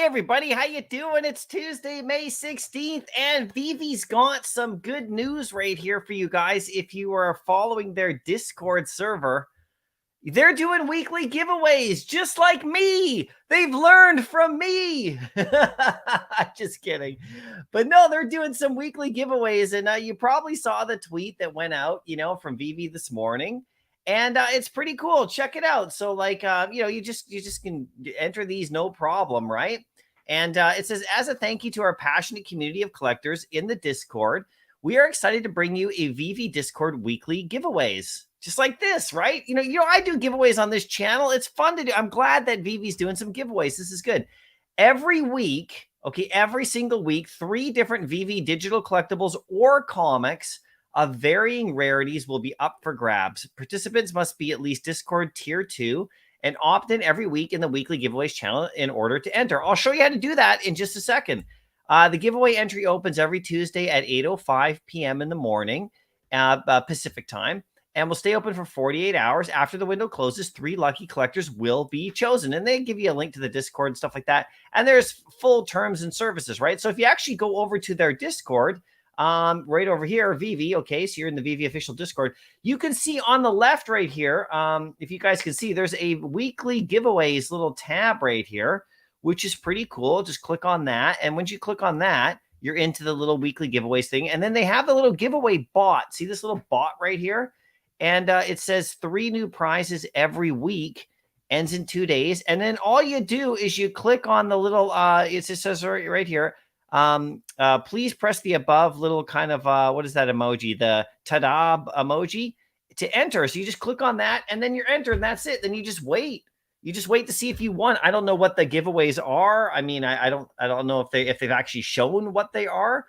Hey everybody, how you doing? It's Tuesday, May 16th, and Vivi's got some good news right here for you guys. If you are following their Discord server, they're doing weekly giveaways just like me. They've learned from me. Just kidding. But no, they're doing some weekly giveaways, and you probably saw the tweet that went out, from Vivi this morning. And it's pretty cool. Check it out. So, like, you just can enter these no problem, right? And it says, as a thank you to our passionate community of collectors in the Discord, we are excited to bring you a Vivi Discord weekly giveaways. Just like this, right? I do giveaways on this channel. It's fun to do. I'm glad that Vivi's doing some giveaways. This is good. Every week, every single week, 3 different Vivi digital collectibles or comics of varying rarities will be up for grabs. Participants must be at least Discord Tier 2 and opt in every week in the weekly giveaways channel in order to enter. I'll show you how to do that in just a second. The giveaway entry opens every Tuesday at 8:05 p.m. in the morning, Pacific time, and will stay open for 48 hours. After the window closes, 3 lucky collectors will be chosen, and they give you a link to the Discord and stuff like that. And there's full terms and services, right? So if you actually go over to their Discord, right over here, Vivi. Okay, so you're in the Vivi official Discord. You can see on the left right here, if you guys can see, there's a weekly giveaways little tab right here, which is pretty cool. Just click on that, and once you click on that, you're into the little weekly giveaways thing. And then they have the little giveaway bot. See this little bot right here? And it says 3 new prizes every week, ends in 2 days. And then all you do is you click on the little, it says right here, please press the above little kind of, what is that emoji? The ta-da emoji to enter. So you just click on that and then you're entered and that's it. Then you just wait. You just wait to see if you won. I don't know what the giveaways are. I mean, I don't know if they've actually shown what they are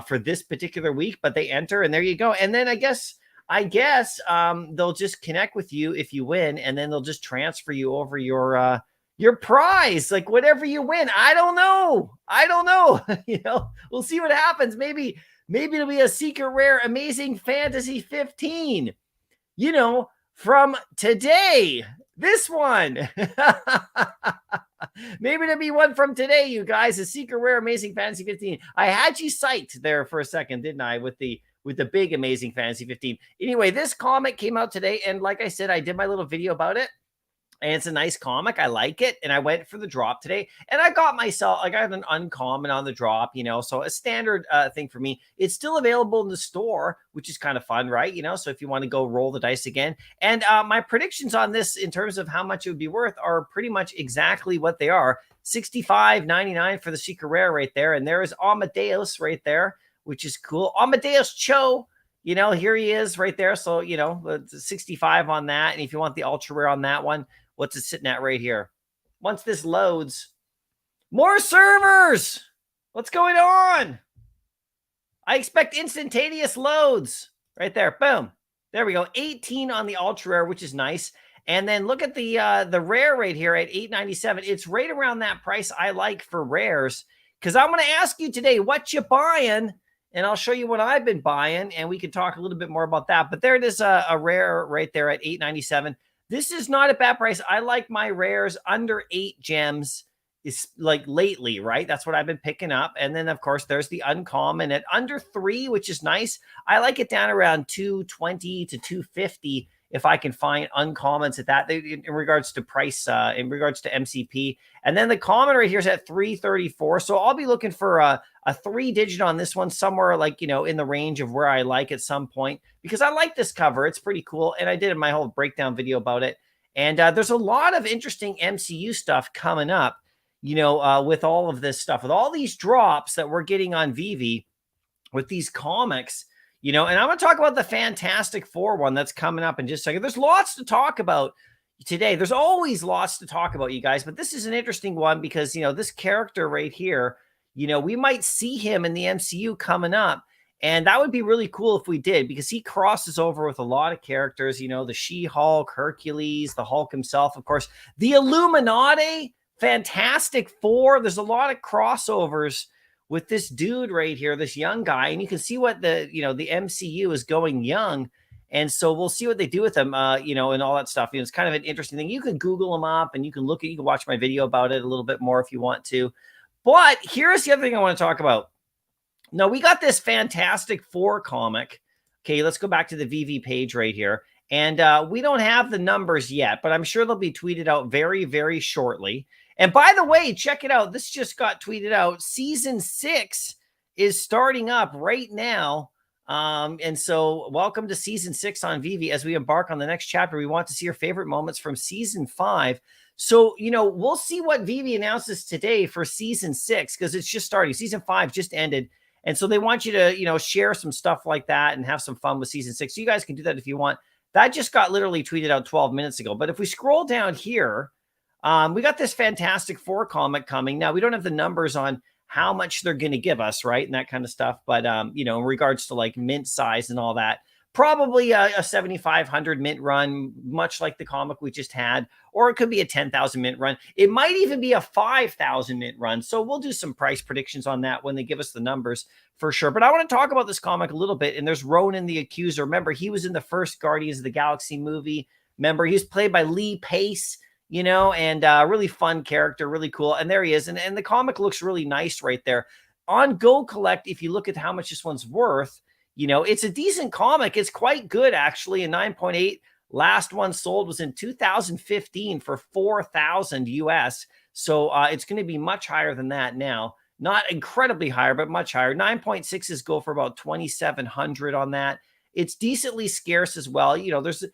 for this particular week, but they enter and there you go. And then I guess they'll just connect with you if you win, and then they'll just transfer you over your prize, like whatever you win. I don't know. We'll see what happens. Maybe it'll be a secret rare Amazing Fantasy 15. From today. This one. Maybe it'll be one from today, you guys. A secret rare Amazing Fantasy 15. I had you psyched there for a second, didn't I? With the big Amazing Fantasy 15. Anyway, this comic came out today, and like I said, I did my little video about it, and it's a nice comic. I like it, and I went for the drop today, and I got an uncommon on the drop, so a standard thing for me. It's still available in the store, which is kind of fun, right? So if you want to go roll the dice again, and my predictions on this in terms of how much it would be worth are pretty much exactly what they are. $65.99 for the secret rare right there, and there is Amadeus right there, which is cool. Amadeus Cho, here he is right there. So, 65 on that. And if you want the ultra rare on that one, what's it sitting at right here? Once this loads, more servers. What's going on? I expect instantaneous loads right there. Boom. There we go. 18 on the ultra rare, which is nice. And then look at the rare right here at $8.97. It's right around that price I like for rares, because I'm going to ask you today, what you buying? And I'll show you what I've been buying, and we can talk a little bit more about that. But there it is, a rare right there at $8.97. This is not a bad price. I like my rares under 8 gems is like lately, right? That's what I've been picking up. And then, of course, there's the uncommon at under 3, which is nice. I like it down around 220 to 250 if I can find uncommons at that in regards to price, in regards to MCP. And then the common right here is at 334. So I'll be looking for a 3-digit on this one, somewhere like, in the range of where I like at some point, because I like this cover. It's pretty cool. And I did my whole breakdown video about it. And there's a lot of interesting MCU stuff coming up, with all of this stuff, with all these drops that we're getting on Vivi with these comics. And I'm going to talk about the Fantastic Four one that's coming up in just a second. There's lots to talk about today. There's always lots to talk about, you guys. But this is an interesting one because, this character right here, we might see him in the MCU coming up. And that would be really cool if we did, because he crosses over with a lot of characters, the She-Hulk, Hercules, the Hulk himself, of course, the Illuminati, Fantastic Four. There's a lot of crossovers with this dude right here, this young guy. And you can see what the MCU is going young. And so we'll see what they do with them, you know, and all that stuff. You know, it's kind of an interesting thing. You can Google them up and you can look at, you can watch my video about it a little bit more if you want to. But here's the other thing I want to talk about. Now, we got this Fantastic Four comic. Okay, let's go back to the Veve page right here. And we don't have the numbers yet, but I'm sure they'll be tweeted out very, very shortly. And by the way, check it out. This just got tweeted out. Season 6 is starting up right now. And so welcome to Season 6 on Veve. As we embark on the next chapter, we want to see your favorite moments from Season 5. So, you know, we'll see what Veve announces today for Season 6 because it's just starting. Season 5 just ended. And so they want you to, you know, share some stuff like that and have some fun with Season 6. So you guys can do that if you want. That just got literally tweeted out 12 minutes ago. But if we scroll down here, we got this Fantastic Four comic coming. Now, we don't have the numbers on how much they're going to give us, right? And that kind of stuff. But, you know, in regards to like mint size and all that, probably a 7,500 mint run, much like the comic we just had, or it could be a 10,000 mint run. It might even be a 5,000 mint run. So we'll do some price predictions on that when they give us the numbers for sure. But I want to talk about this comic a little bit. And there's Ronan the Accuser. Remember, he was in the first Guardians of the Galaxy movie. Remember, he was played by Lee Pace, you know, and really fun character, really cool. And there he is. And the comic looks really nice right there. On Go Collect, if you look at how much this one's worth, you know, it's a decent comic. It's quite good, actually. A 9.8. Last one sold was in 2015 for 4,000 US. So it's going to be much higher than that now. Not incredibly higher, but much higher. 9.6s go for about 2,700 on that. It's decently scarce as well. You know, there's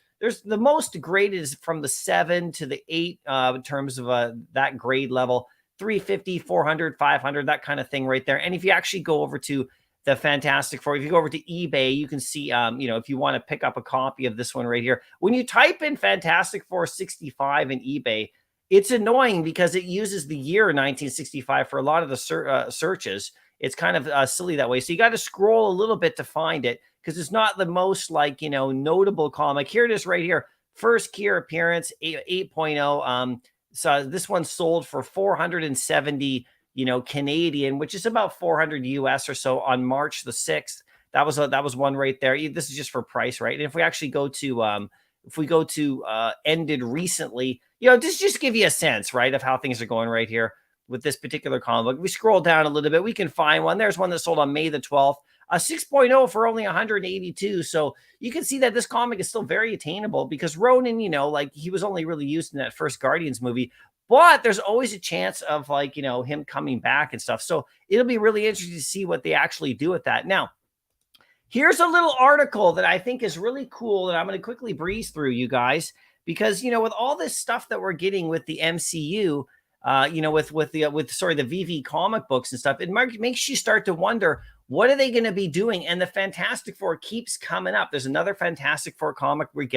the most graded is from the 7 to the 8 in terms of that grade level. 350, 400, 500, that kind of thing right there. And if you actually go over to the Fantastic Four, if you go over to eBay, you can see, you know, if you want to pick up a copy of this one right here, when you type in Fantastic Four 65 in eBay, it's annoying because it uses the year 1965 for a lot of the searches. It's kind of silly that way. So you got to scroll a little bit to find it because it's not the most like, you know, notable comic. Here it is right here. First year appearance, 8.0. So this one sold for 470, you know, Canadian, which is about 400 US or so on March the 6th. That was one right there. This is just for price, right? And if we actually go to ended recently, you know, just give you a sense, right, of how things are going right here with this particular comic book. We scroll down a little bit, we can find one. There's one that sold on May the 12th, a 6.0 for only 182. So you can see that this comic is still very attainable because Ronan, you know, like he was only really used in that first Guardians movie. But there's always a chance of like, you know, him coming back and stuff. So it'll be really interesting to see what they actually do with that. Now, here's a little article that I think is really cool that I'm going to quickly breeze through, you guys, because, you know, with all this stuff that we're getting with the MCU, you know, with the Veve comic books and stuff, it makes you start to wonder, what are they going to be doing? And the Fantastic Four keeps coming up. There's another Fantastic Four comic we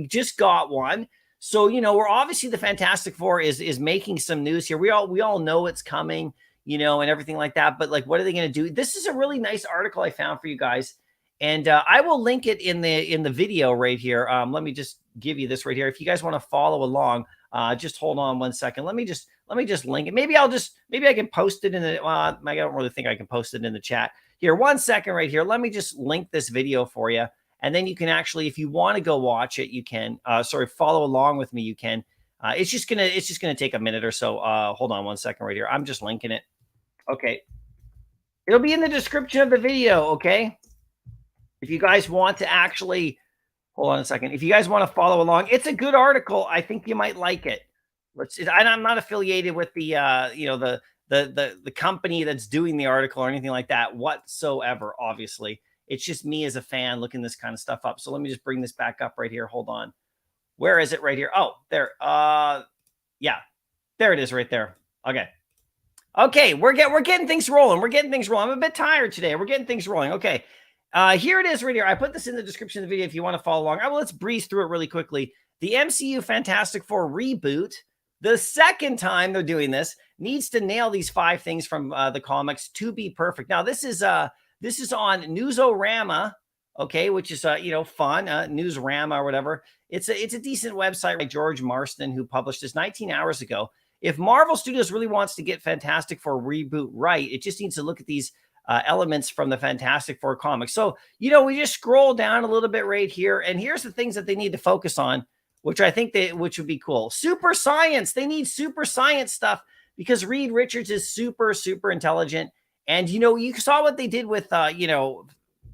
just got one. So, you know, we're obviously the Fantastic Four is making some news here. We all know it's coming, you know, and everything like that. But like, what are they going to do? This is a really nice article I found for you guys. And I will link it in the video right here. Let me just give you this right here. If you guys want to follow along, just hold on one second. Let me just link it. Maybe I can post it in the, I don't really think I can post it in the chat here. 1 second right here. Let me just link this video for you. And then you can actually, if you want to go watch it, you can, follow along with me. You can, it's just going to take a minute or so. Hold on 1 second right here. I'm just linking it. Okay. It'll be in the description of the video. Okay. If you guys want to actually, hold on a second. If you guys want to follow along, it's a good article. I think you might like it. I'm not affiliated with the, you know, the company that's doing the article or anything like that whatsoever, obviously. It's just me as a fan looking this kind of stuff up. So let me just bring this back up right here. Hold on. Where is it right here? Oh, there. Yeah, there it is right there. Okay. Okay. We're getting things rolling. I'm a bit tired today. We're getting things rolling. Okay. Here it is right here. I put this in the description of the video if you want to follow along. Let's breeze through it really quickly. The MCU Fantastic Four reboot, the second time they're doing this, needs to nail these 5 things from the comics to be perfect. Now, this is on Newsorama, okay, which is you know, fun, Newsrama or whatever. It's a decent website by George Marston, who published this 19 hours ago. If Marvel Studios really wants to get Fantastic Four reboot right, it just needs to look at these elements from the Fantastic Four comics. So, we just scroll down a little bit right here, and here's the things that they need to focus on, which I think which would be cool. Super science. They need super science stuff because Reed Richards is super, super intelligent. And, you saw what they did with,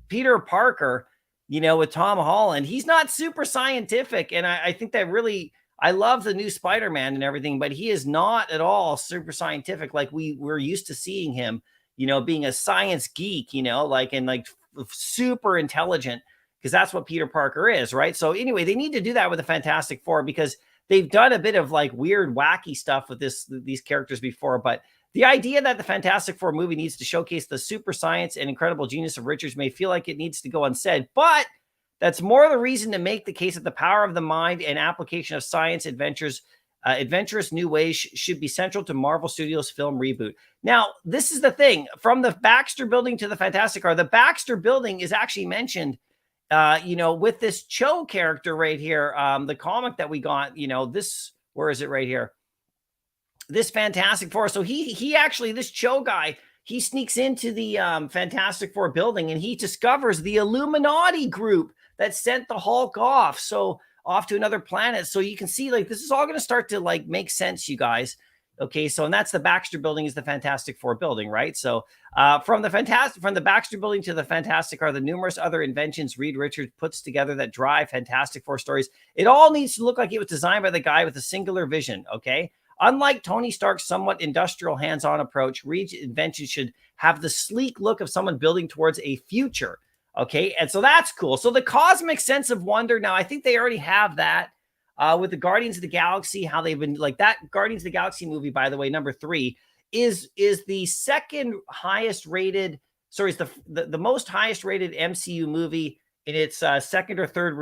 Peter Parker, with Tom Holland. He's not super scientific. And I think that really, I love the new Spider-Man and everything, but he is not at all super scientific like we're used to seeing him, being a science geek, and super intelligent, because that's what Peter Parker is, right? So anyway, they need to do that with the Fantastic Four because they've done a bit of like weird, wacky stuff with these characters before. But the idea that the Fantastic Four movie needs to showcase the super science and incredible genius of Richards may feel like it needs to go unsaid, but that's more the reason to make the case that the power of the mind and application of science adventurous new ways should be central to Marvel Studios' film reboot. Now, this is the thing. From the Baxter Building to the Fantastic Four, the Baxter Building is actually mentioned, with this Cho character right here, the comic that we got, where is it right here? This Fantastic Four. So he actually, this Cho guy, he sneaks into the Fantastic Four building and he discovers the Illuminati group that sent the Hulk off to another planet. So you can see this is all going to start to make sense, you guys. Okay, so and that's the Baxter Building is the Fantastic Four building, right? So from the Baxter Building to the Fantastic are the numerous other inventions Reed Richards puts together that drive Fantastic Four stories. It all needs to look like it was designed by the guy with a singular vision. Okay. Unlike Tony Stark's somewhat industrial hands-on approach, Reed's invention should have the sleek look of someone building towards a future. Okay, and so that's cool. So the cosmic sense of wonder, now I think they already have that with the Guardians of the Galaxy, how they've been that Guardians of the Galaxy movie, by the way, number 3, is the second highest rated, it's the most highest rated MCU movie in its second or third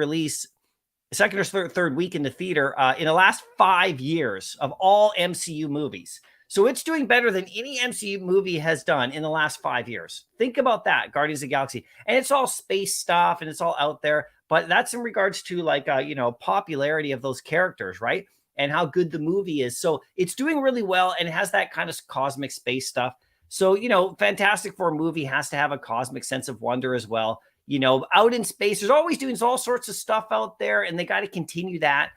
week in the theater in the last 5 years of all MCU movies. So it's doing better than any MCU movie has done in the last 5 years. Think about that, Guardians of the Galaxy. And it's all space stuff and it's all out there. But that's in regards to popularity of those characters, right? And how good the movie is. So it's doing really well and it has that kind of cosmic space stuff. So, Fantastic Four movie has to have a cosmic sense of wonder as well. Out in space, there's always doing all sorts of stuff out there and they got to continue that.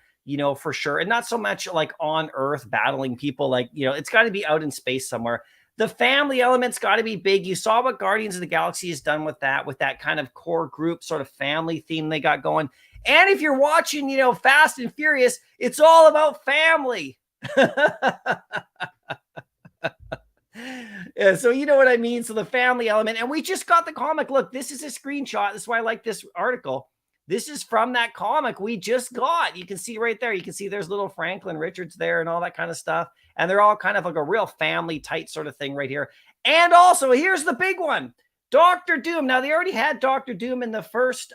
For sure. And not so much on Earth battling people, it's got to be out in space somewhere. The family element's got to be big. You saw what Guardians of the Galaxy has done with that kind of core group sort of family theme they got going. And if you're watching, Fast and Furious, it's all about family. Yeah, so you know what I mean? So the family element, and we just got the comic. Look, this is a screenshot. This is why I like this article. This is from that comic we just got. You can see right there. You can see there's little Franklin Richards there and all that kind of stuff. And they're all kind of like a real family tight sort of thing right here. And also, here's the big one. Doctor Doom. Now, they already had Doctor Doom in the first,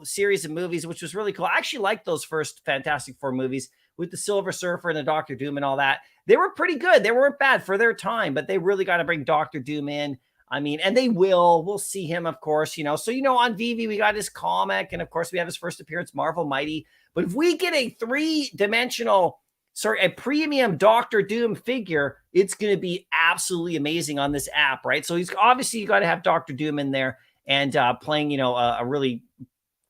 series of movies, which was really cool. I actually liked those first Fantastic Four movies with the Silver Surfer and the Doctor Doom and all that. They were pretty good. They weren't bad for their time, but they really got to bring Doctor Doom in. I mean, and they will. We'll see him, of course, So, on Vivi, we got his comic. And, of course, we have his first appearance, Marvel Mighty. But if we get a a premium Doctor Doom figure, it's going to be absolutely amazing on this app, right? So, he's obviously, you got to have Doctor Doom in there and playing, a really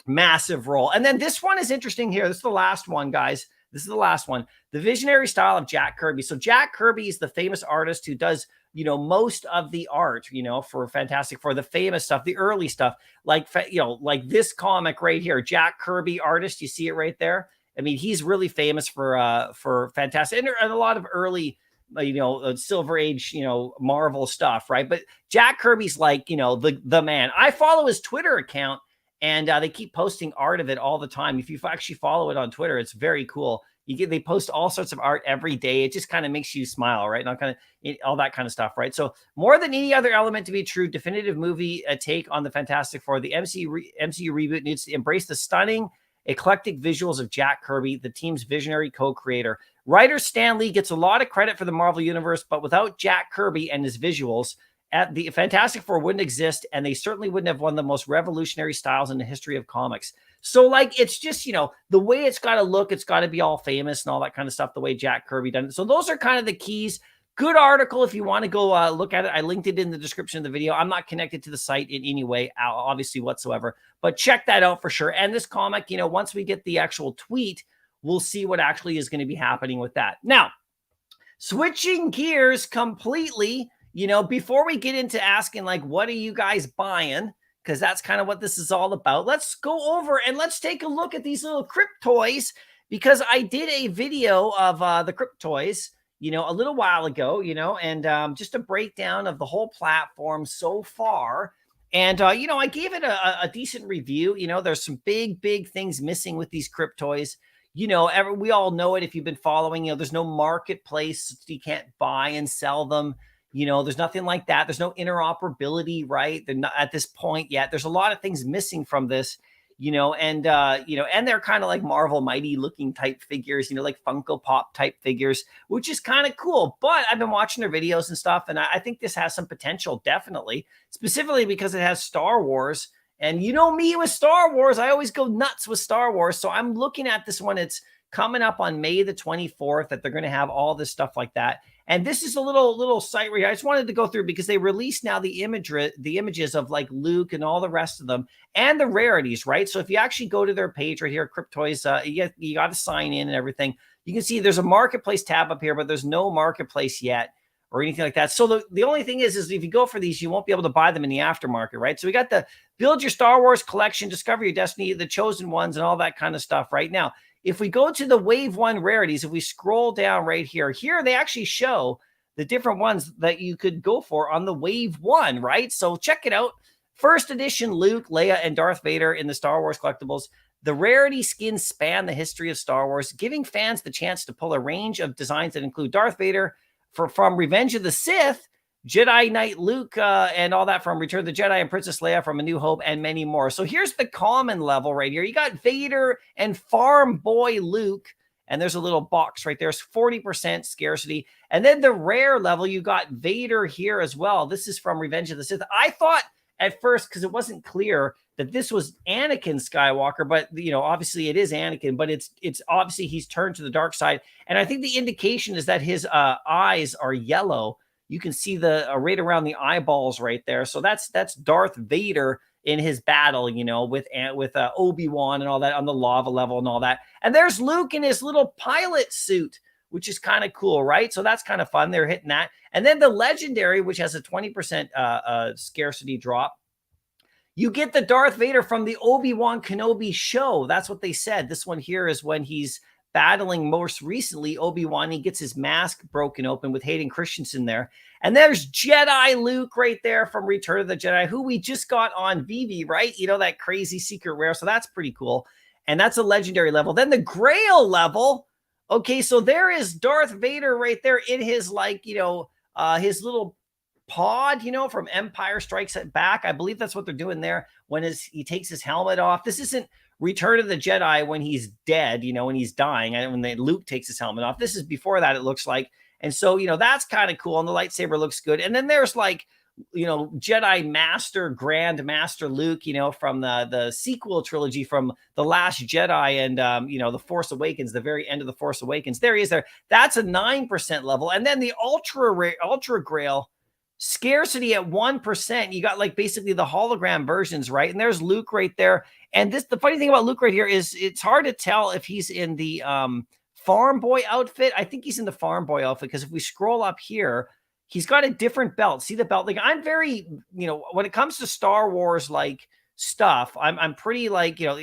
massive role. And then this one is interesting here. This is the last one, guys. This is the last one. The visionary style of Jack Kirby. So, Jack Kirby is the famous artist who does most of the art, for Fantastic Four, the famous stuff, the early stuff, like this comic right here, Jack Kirby artist. You see it right there. I mean, he's really famous for Fantastic and a lot of early, Silver Age, Marvel stuff, right? But Jack Kirby's the man. I follow his Twitter account and they keep posting art of it all the time. If you actually follow it on Twitter, it's very cool. They post all sorts of art every day. It just kind of makes you smile, right? Not kind of all that kind of stuff, right? So more than any other element to be true, definitive movie take on the Fantastic Four, the MCU reboot needs to embrace the stunning, eclectic visuals of Jack Kirby, the team's visionary co-creator. Writer Stan Lee gets a lot of credit for the Marvel Universe, but without Jack Kirby and his visuals, the Fantastic Four wouldn't exist, and they certainly wouldn't have one of the most revolutionary styles in the history of comics. So, it's just, the way it's got to look, it's got to be all famous and all that kind of stuff, the way Jack Kirby done it. So those are kind of the keys. Good article if you want to go look at it. I linked it in the description of the video. I'm not connected to the site in any way, obviously, whatsoever. But check that out for sure. And this comic, you know, once we get the actual tweet, we'll see what actually is going to be happening with that. Now, switching gears completely, you know, before we get into asking, like, what are you guys buying? Because that's kind of what this is all about. Let's go over and let's take a look at these little Cryptoys, because I did a video of the Cryptoys, you know, a little while ago, you know, and just a breakdown of the whole platform so far. And, you know, I gave it a decent review. You know, there's some big things missing with these Cryptoys. You know, we all know it if you've been following. You know, there's no marketplace. So you can't buy and sell them. You know, there's nothing like that. There's no interoperability, right? They're not at this point yet. There's a lot of things missing from this, you know, and they're kind of like Marvel Mighty looking type figures, you know, like Funko Pop type figures, which is kind of cool. But I've been watching their videos and stuff, and I think this has some potential, definitely, specifically because it has Star Wars. And you know me with Star Wars, I always go nuts with Star Wars. So I'm looking at this one. It's coming up on May the 24th that they're going to have all this stuff like that. And this is a little site where I just wanted to go through because they released now the images of like Luke and all the rest of them and the rarities, right? So if you actually go to their page right here, Cryptoys, you got to sign in and everything. You can see there's a marketplace tab up here, but there's no marketplace yet or anything like that. So the only thing is if you go for these, you won't be able to buy them in the aftermarket, right? So we got the Build Your Star Wars Collection, Discover Your Destiny, The Chosen Ones, and all that kind of stuff right now. If we go to the Wave 1 rarities, if we scroll down right here, they actually show the different ones that you could go for on the Wave 1, right? So check it out. First edition Luke, Leia, and Darth Vader in the Star Wars collectibles. The rarity skins span the history of Star Wars, giving fans the chance to pull a range of designs that include Darth Vader from Revenge of the Sith, Jedi Knight Luke, and all that from Return of the Jedi, and Princess Leia from A New Hope, and many more. So here's the common level right here. You got Vader and Farm Boy Luke, and there's a little box right there. It's 40% scarcity. And then the rare level, you got Vader here as well. This is from Revenge of the Sith. I thought at first, because it wasn't clear, that this was Anakin Skywalker, but, you know, obviously it is Anakin, but it's obviously he's turned to the dark side. And I think the indication is that his eyes are yellow. You can see the right around the eyeballs right there. So that's Darth Vader in his battle, you know, with Obi-Wan and all that on the lava level and all that. And there's Luke in his little pilot suit, which is kind of cool, right? So that's kind of fun. They're hitting that. And then the legendary, which has a 20% scarcity drop. You get the Darth Vader from the Obi-Wan Kenobi show. That's what they said. This one here is when he's battling most recently Obi-Wan. He gets his mask broken open with Hayden Christensen there. And there's Jedi Luke right there from Return of the Jedi, who we just got on Vivi, right? You know, that crazy secret rare. So that's pretty cool. And that's a legendary level. Then the Grail level. Okay, so there is Darth Vader right there in his, like, you know, his little pod, you know, from Empire Strikes Back. I believe that's what they're doing there when he takes his helmet off. This isn't Return of the Jedi when he's dead, you know, when he's dying, and when Luke takes his helmet off. This is before that, it looks like. And so, you know, that's kind of cool. And the lightsaber looks good. And then there's, like, you know, Jedi Master, Grand Master Luke, you know, from the sequel trilogy from The Last Jedi and, you know, The Force Awakens, the very end of The Force Awakens. There he is there. That's a 9% level. And then the Ultra Grail scarcity at 1%. You got, like, basically the hologram versions, right? And there's Luke right there. And the funny thing about Luke right here is it's hard to tell if he's in the Farm Boy outfit. I think he's in the Farm Boy outfit, because if we scroll up here, he's got a different belt. See the belt? Like, I'm very, you know, when it comes to Star Wars, like, stuff, I'm pretty, like, you know,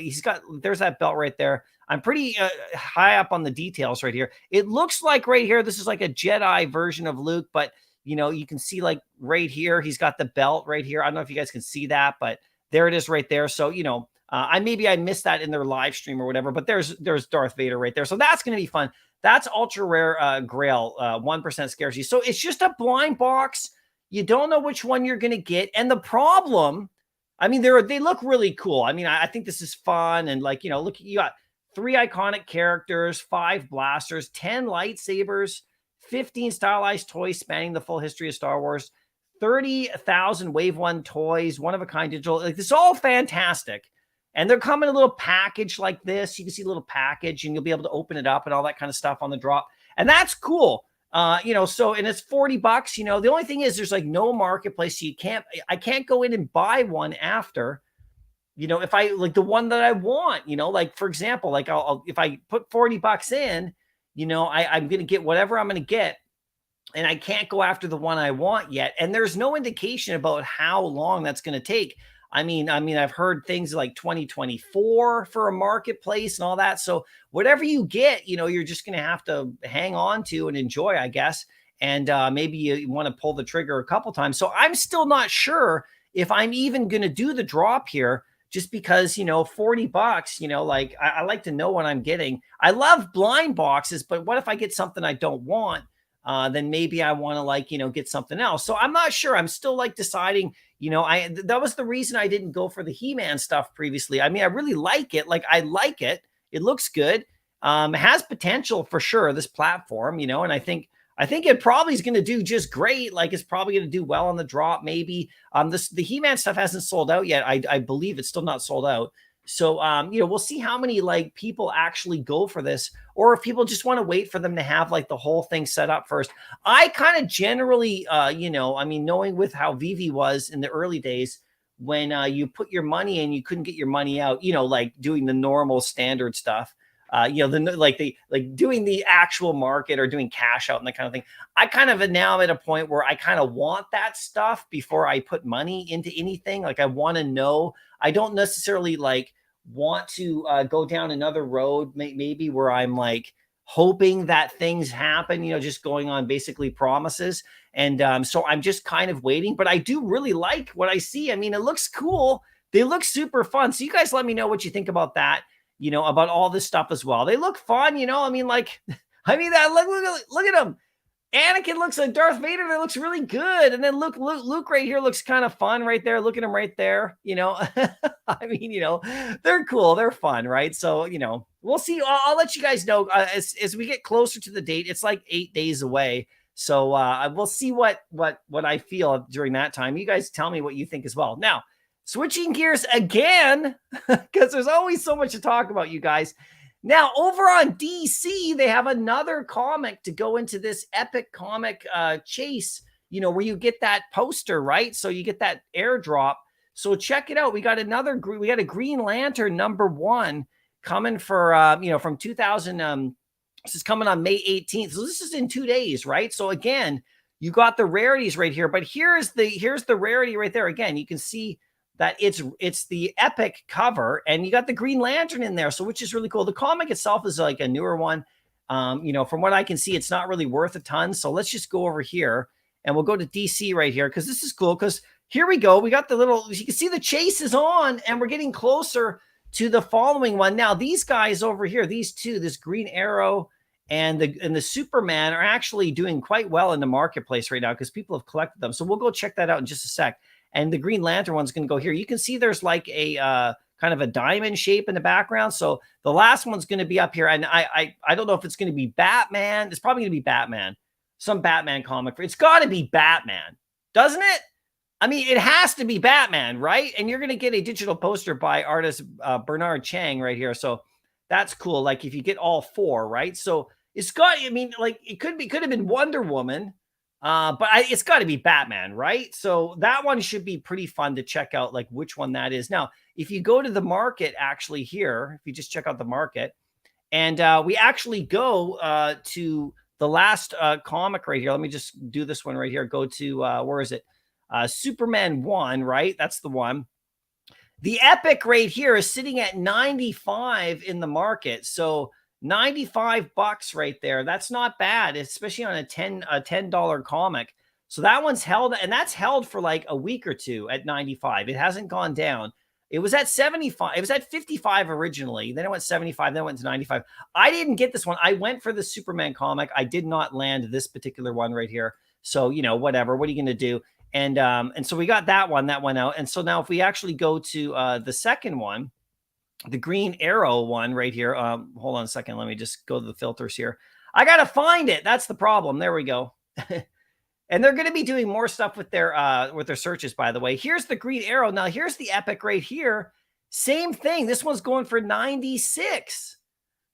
there's that belt right there. I'm pretty high up on the details right here. It looks like right here, this is like a Jedi version of Luke, but, you know, you can see, like, right here, he's got the belt right here. I don't know if you guys can see that, but there it is right there. So, you know, I missed that in their live stream or whatever, but there's Darth Vader right there. So that's going to be fun. That's ultra rare Grail, 1% scarcity. So it's just a blind box. You don't know which one you're going to get. And the problem, I mean, they look really cool. I mean, I think this is fun. And, like, you know, look, you got 3 iconic characters, 5 blasters, 10 lightsabers, 15 stylized toys spanning the full history of Star Wars, 30,000 Wave 1 toys, one-of-a-kind digital. Like, this is all fantastic. And they're coming in a little package like this. You can see a little package, and you'll be able to open it up and all that kind of stuff on the drop. And that's cool. So, and it's $40, the only thing is there's like no marketplace. So I can't go in and buy one after, if I like the one that I want, like for example, like if I put $40 in, I'm going to get whatever I'm going to get, and I can't go after the one I want yet. And there's no indication about how long that's going to take. I've heard things like 2024 for a marketplace and all that. So whatever you get, you're just going to have to hang on to and enjoy, I guess. And maybe you want to pull the trigger a couple times. So I'm still not sure if I'm even going to do the drop here, just because, $40, like I like to know what I'm getting. I love blind boxes, but what if I get something I don't want? Then maybe I want to get something else. So I'm not sure. I'm still deciding, that was the reason I didn't go for the He-Man stuff previously. I really like it. Like I like it. It looks good. It has potential for sure, this platform, and I think it probably is going to do just great. Like it's probably going to do well on the drop. Maybe the He-Man stuff hasn't sold out yet. I believe it's still not sold out. So, we'll see how many people actually go for this, or if people just want to wait for them to have the whole thing set up first. I kind of generally, knowing with how Vivi was in the early days, when you put your money in, you couldn't get your money out, doing the normal standard stuff. Doing the actual market or doing cash out and that kind of thing. I kind of now at a point where I kind of want that stuff before I put money into anything. Like I want to know. I don't necessarily want to go down another road, maybe where I'm hoping that things happen, just going on basically promises. And so I'm just kind of waiting, but I do really like what I see. It looks cool. They look super fun. So you guys let me know what you think about that. About all this stuff as well. They look fun, look at them. Anakin looks like Darth Vader. That looks really good. And then Luke right here looks kind of fun right there. Look at him right there. They're cool. They're fun, right? So, we'll see. I'll let you guys know as we get closer to the date. It's 8 days away. So we'll see what I feel during that time. You guys tell me what you think as well. Now, switching gears again, because there's always so much to talk about, you guys. Now, over on DC, they have another comic to go into this epic comic chase, where you get that poster, right? So you get that airdrop. So check it out. We got a Green Lantern #1 coming for, from 2000. This is coming on May 18th. So this is in 2 days, right? So again, you got the rarities right here, but here's the rarity right there. Again, you can see that it's the epic cover, and you got the Green Lantern in there, so which is really cool. The comic itself is a newer one. From what I can see, it's not really worth a ton. So let's just go over here and we'll go to DC right here, because this is cool. Because here we go. We got the little, you can see the chase is on, and we're getting closer to the following one. Now, these guys over here, these two, this Green Arrow and the Superman, are actually doing quite well in the marketplace right now, because people have collected them. So we'll go check that out in just a sec. And the Green Lantern one's going to go here. You can see there's a kind of a diamond shape in the background. So the last one's going to be up here. And I don't know if it's going to be Batman. It's probably going to be Batman. Some Batman comic. It's got to be Batman, doesn't it? It has to be Batman, right? And you're going to get a digital poster by artist Bernard Chang right here. So that's cool. If you get all 4, right? So it's got, it could have been Wonder Woman. But it's got to be Batman, right? So that one should be pretty fun to check out, which one that is. Now, if you go to the market, actually here, if you just check out the market, and we actually go to the last comic right here. Let me just do this one right here. Go to, where is it? Superman 1, right? That's the one. The epic right here is sitting at 95 in the market. So $95 right there. That's not bad, especially on a $10 comic. So that one's held, and that's held for a week or two at 95. It hasn't gone down. It was at 75. It was at 55 originally. Then it went 75. Then it went to 95. I didn't get this one. I went for the Superman comic. I did not land this particular one right here. So, whatever. What are you going to do? And so we got that one. That went out. And so now if we actually go to the second one, the Green Arrow one right here. Hold on a second. Let me just go to the filters here. I got to find it. That's the problem. There we go. And they're going to be doing more stuff with their searches, by the way. Here's the Green Arrow. Now, here's the epic right here. Same thing. This one's going for 96.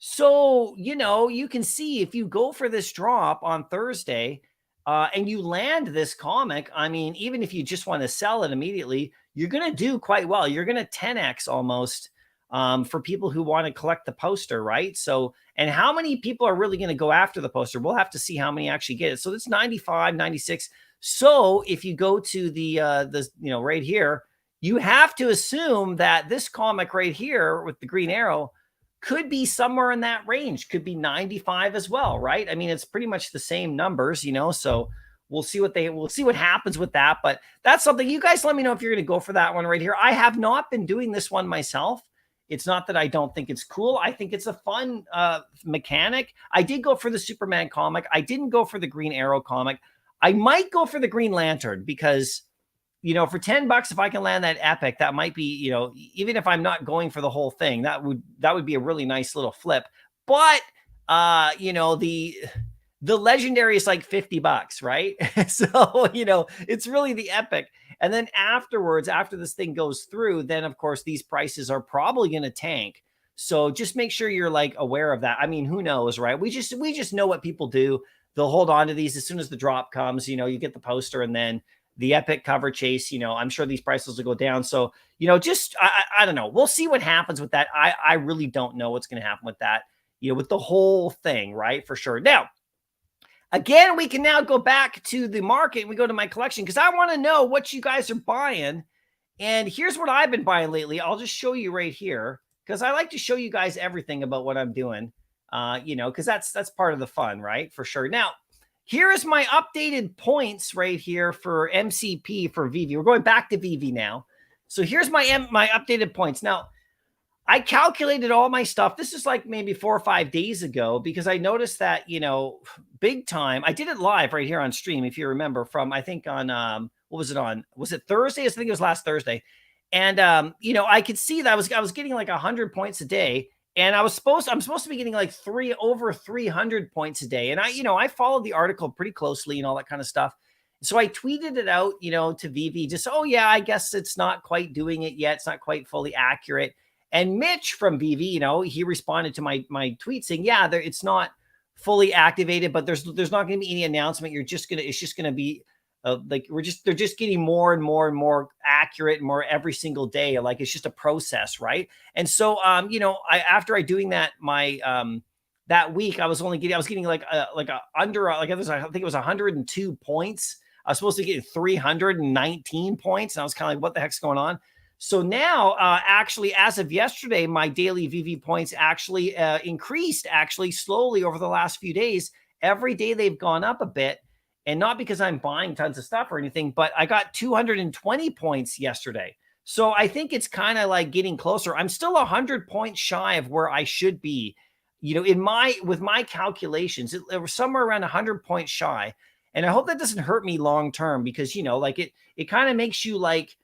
So, you can see if you go for this drop on Thursday and you land this comic, I mean, even if you just want to sell it immediately, you're going to do quite well. You're going to 10x almost for people who want to collect the poster, right? So, and how many people are really going to go after the poster? We'll have to see how many actually get it. So it's 95, 96. So if you go to right here, you have to assume that this comic right here with the green arrow could be somewhere in that range, could be 95 as well, right? I mean, it's pretty much the same numbers, so we'll see what happens with that. But that's something you guys let me know if you're going to go for that one right here. I have not been doing this one myself. It's not that I don't think it's cool. I think it's a fun mechanic. I did go for the Superman comic. I didn't go for the Green Arrow comic. I might go for the Green Lantern because for $10, if I can land that epic, that might be, even if I'm not going for the whole thing, that would be a really nice little flip. But the legendary is like $50, right? So, it's really the epic. And then afterwards, after this thing goes through, then of course these prices are probably going to tank. So just make sure you're like aware of that. I mean, who knows, right? We just know what people do. They'll hold on to these as soon as the drop comes, you get the poster and then the epic cover chase, I'm sure these prices will go down. So, I don't know. We'll see what happens with that. I really don't know what's going to happen with that, with the whole thing, right? For sure. Now, again, we can now go back to the market and we go to my collection because I want to know what you guys are buying. And here's what I've been buying lately. I'll just show you right here because I like to show you guys everything about what I'm doing, because that's part of the fun, right? For sure. Now, here is my updated points right here for MCP for Vivi. We're going back to Vivi now. So here's my updated points. Now, I calculated all my stuff. This is like maybe 4 or 5 days ago because I noticed that, big time. I did it live right here on stream, if you remember, from I think on what was it on? Was it Thursday? I think it was last Thursday. And I could see that I was getting like 100 points a day. And I'm supposed to be getting like over 300 points a day. And I followed the article pretty closely and all that kind of stuff. So I tweeted it out, to Vivi, just, oh yeah, I guess it's not quite doing it yet. It's not quite fully accurate. And Mitch from Vivi, he responded to my tweet saying, yeah, it's not fully activated, but there's not going to be any announcement. It's just going to be they're just getting more and more and more accurate and more every single day. Like it's just a process, right? And so, after I doing that, that week, I was getting like under, I think it was 102 points. I was supposed to get 319 points. And I was kind of like, what the heck's going on? So now, actually, as of yesterday, my daily Vivi points actually increased slowly over the last few days. Every day they've gone up a bit. And not because I'm buying tons of stuff or anything, but I got 220 points yesterday. So I think it's kind of like getting closer. I'm still 100 points shy of where I should be, with my calculations. It was somewhere around 100 points shy. And I hope that doesn't hurt me long term because, it kind of makes you like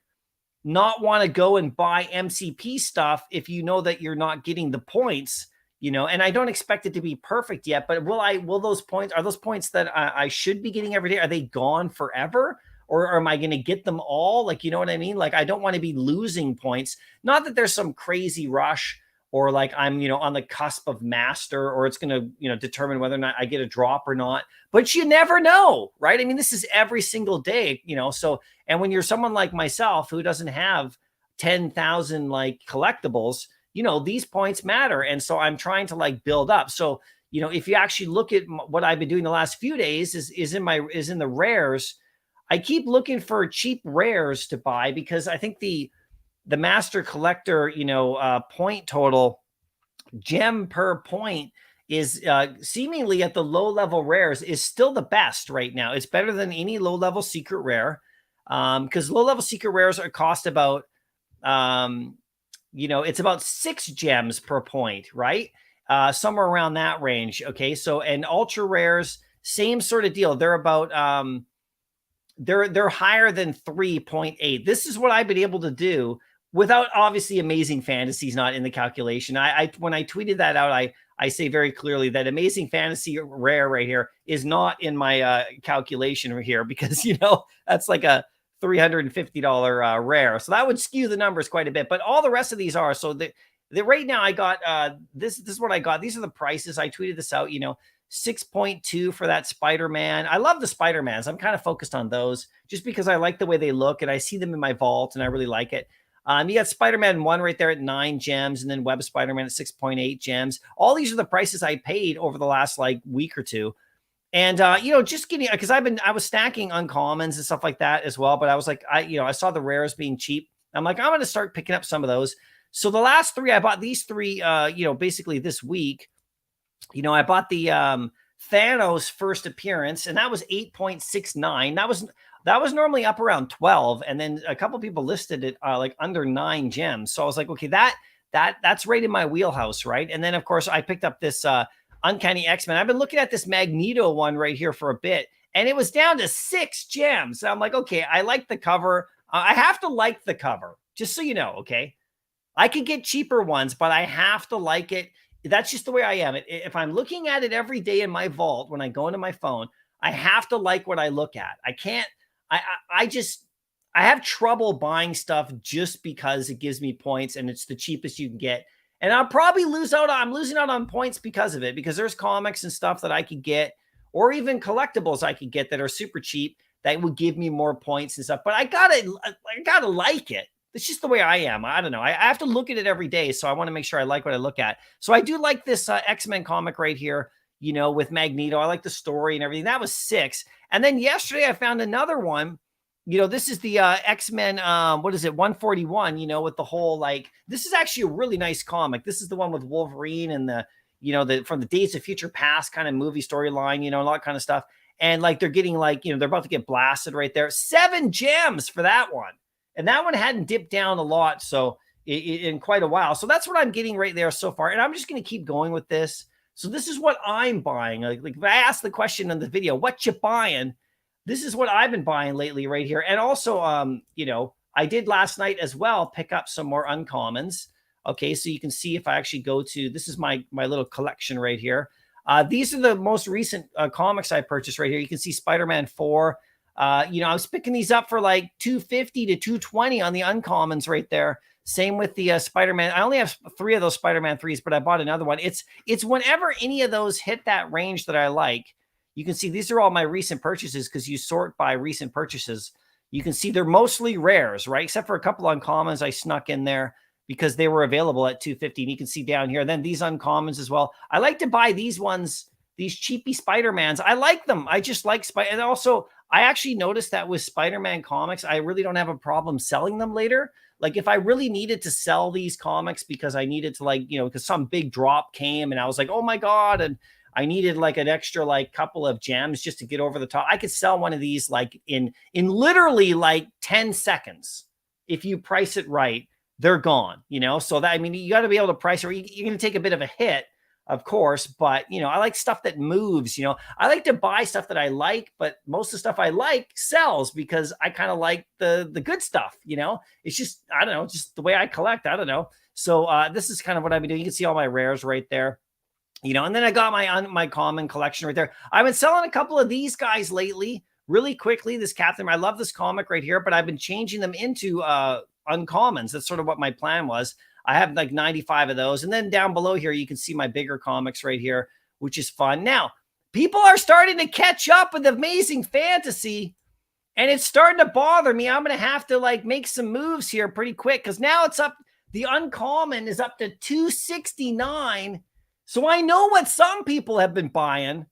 not want to go and buy MCP stuff if you know that you're not getting the points. And I don't expect it to be perfect yet, but are those points that I should be getting every day? Are they gone forever? Or am I going to get them all? Like, you know what I mean? Like, I don't want to be losing points. Not that there's some crazy rush or like I'm, on the cusp of master or it's going to, determine whether or not I get a drop or not, but you never know, right? I mean, this is every single day, so, and when you're someone like myself who doesn't have 10,000 like collectibles, these points matter. And so I'm trying to like build up. So, if you actually look at what I've been doing the last few days is in the rares. I keep looking for cheap rares to buy because I think the master collector, point total gem per point is seemingly at the low level rares is still the best right now. It's better than any low level secret rare. Because low level secret rares cost about, it's about 6 gems per point, right? Somewhere around that range. Okay. So, and ultra rares, same sort of deal. They're about, they're higher than 3.8. This is what I've been able to do without obviously Amazing Fantasy's not in the calculation. When I tweeted that out, I say very clearly that Amazing Fantasy rare right here is not in my calculation right here because, that's like a $350 rare. So that would skew the numbers quite a bit, but all the rest of these are. So Right now I got this is what I got. These are the prices. I tweeted this out, 6.2 for that Spider-Man. I love the Spider-Mans. I'm kind of focused on those just because I like the way they look and I see them in my vault and I really like it. You got Spider-Man 1 right there at 9 gems, and then Web Spider-Man at 6.8 gems. All these are the prices I paid over the last like week or two. And just getting, because I was stacking uncommons and stuff like that as well. But I was like, I saw the rares being cheap. I'm like, I'm gonna start picking up some of those. So the last three, I bought these three, basically this week. I bought the Thanos first appearance, and that was 8.69. That was normally up around 12, and then a couple people listed it like under 9 gems. So I was like, okay, that's right in my wheelhouse, right? And then of course I picked up this Uncanny X-Men. I've been looking at this Magneto one right here for a bit, and it was down to 6 gems. So I'm like, okay, I like the cover. I have to like the cover, just so you know, okay? I could get cheaper ones, but I have to like it. That's just the way I am. If I'm looking at it every day in my vault when I go into my phone, I have to like what I look at. I can't. I have trouble buying stuff just because it gives me points and it's the cheapest you can get. And I'll probably I'm losing out on points because of it, because there's comics and stuff that I could get, or even collectibles I could get that are super cheap that would give me more points and stuff. But I gotta like it. It's just the way I am. I don't know. I have to look at it every day. So I want to make sure I like what I look at. So I do like this X-Men comic right here, with Magneto. I like the story and everything. That was 6. And then yesterday I found another one. This is the X-Men, 141, with the whole, like, this is actually a really nice comic. This is the one with Wolverine and from the Days of Future Past kind of movie storyline, and all that kind of stuff. And like, they're getting like, they're about to get blasted right there. 7 gems for that one. And that one hadn't dipped down a lot, so in quite a while. So that's what I'm getting right there so far. And I'm just going to keep going with this. So this is what I'm buying. Like if I asked the question in the video, what you buying? This is what I've been buying lately right here. And also, I did last night as well pick up some more uncommons. Okay, so you can see if I actually go to, this is my little collection right here. These are the most recent comics I purchased right here. You can see Spider-Man 4. I was picking these up for like 250 to 220 on the uncommons right there. Same with the Spider-Man. I only have 3 of those Spider-Man 3s, but I bought another one. It's whenever any of those hit that range that I like. You can see these are all my recent purchases because you sort by recent purchases. You can see they're mostly rares, right? Except for a couple uncommons I snuck in there because they were available at 250. And you can see down here. Then these uncommons as well. I like to buy these ones, these cheapy Spider-Mans. I like them. I just like Spider. And also, I actually noticed that with Spider-Man comics, I really don't have a problem selling them later. Like if I really needed to sell these comics because I needed to because some big drop came and I was like, oh my God. And I needed like an extra like couple of gems just to get over the top. I could sell one of these like in literally like 10 seconds. If you price it right, they're gone, So that, you got to be able to price it. You're going to take a bit of a hit, of course, but I like stuff that moves, I like to buy stuff that I like, but most of the stuff I like sells because I kind of like the good stuff, it's just, I don't know, just the way I collect. I don't know. So this is kind of what I've been doing. You can see all my rares right there, and then I got my common collection right there. I've been selling a couple of these guys lately really quickly. This Captain, I love this comic right here, but I've been changing them into uncommons. That's sort of what my plan was. I have like 95 of those. And then down below here, you can see my bigger comics right here, which is fun. Now, people are starting to catch up with Amazing Fantasy, and it's starting to bother me. I'm going to have to like make some moves here pretty quick because now it's up. The uncommon is up to 269. So I know what some people have been buying.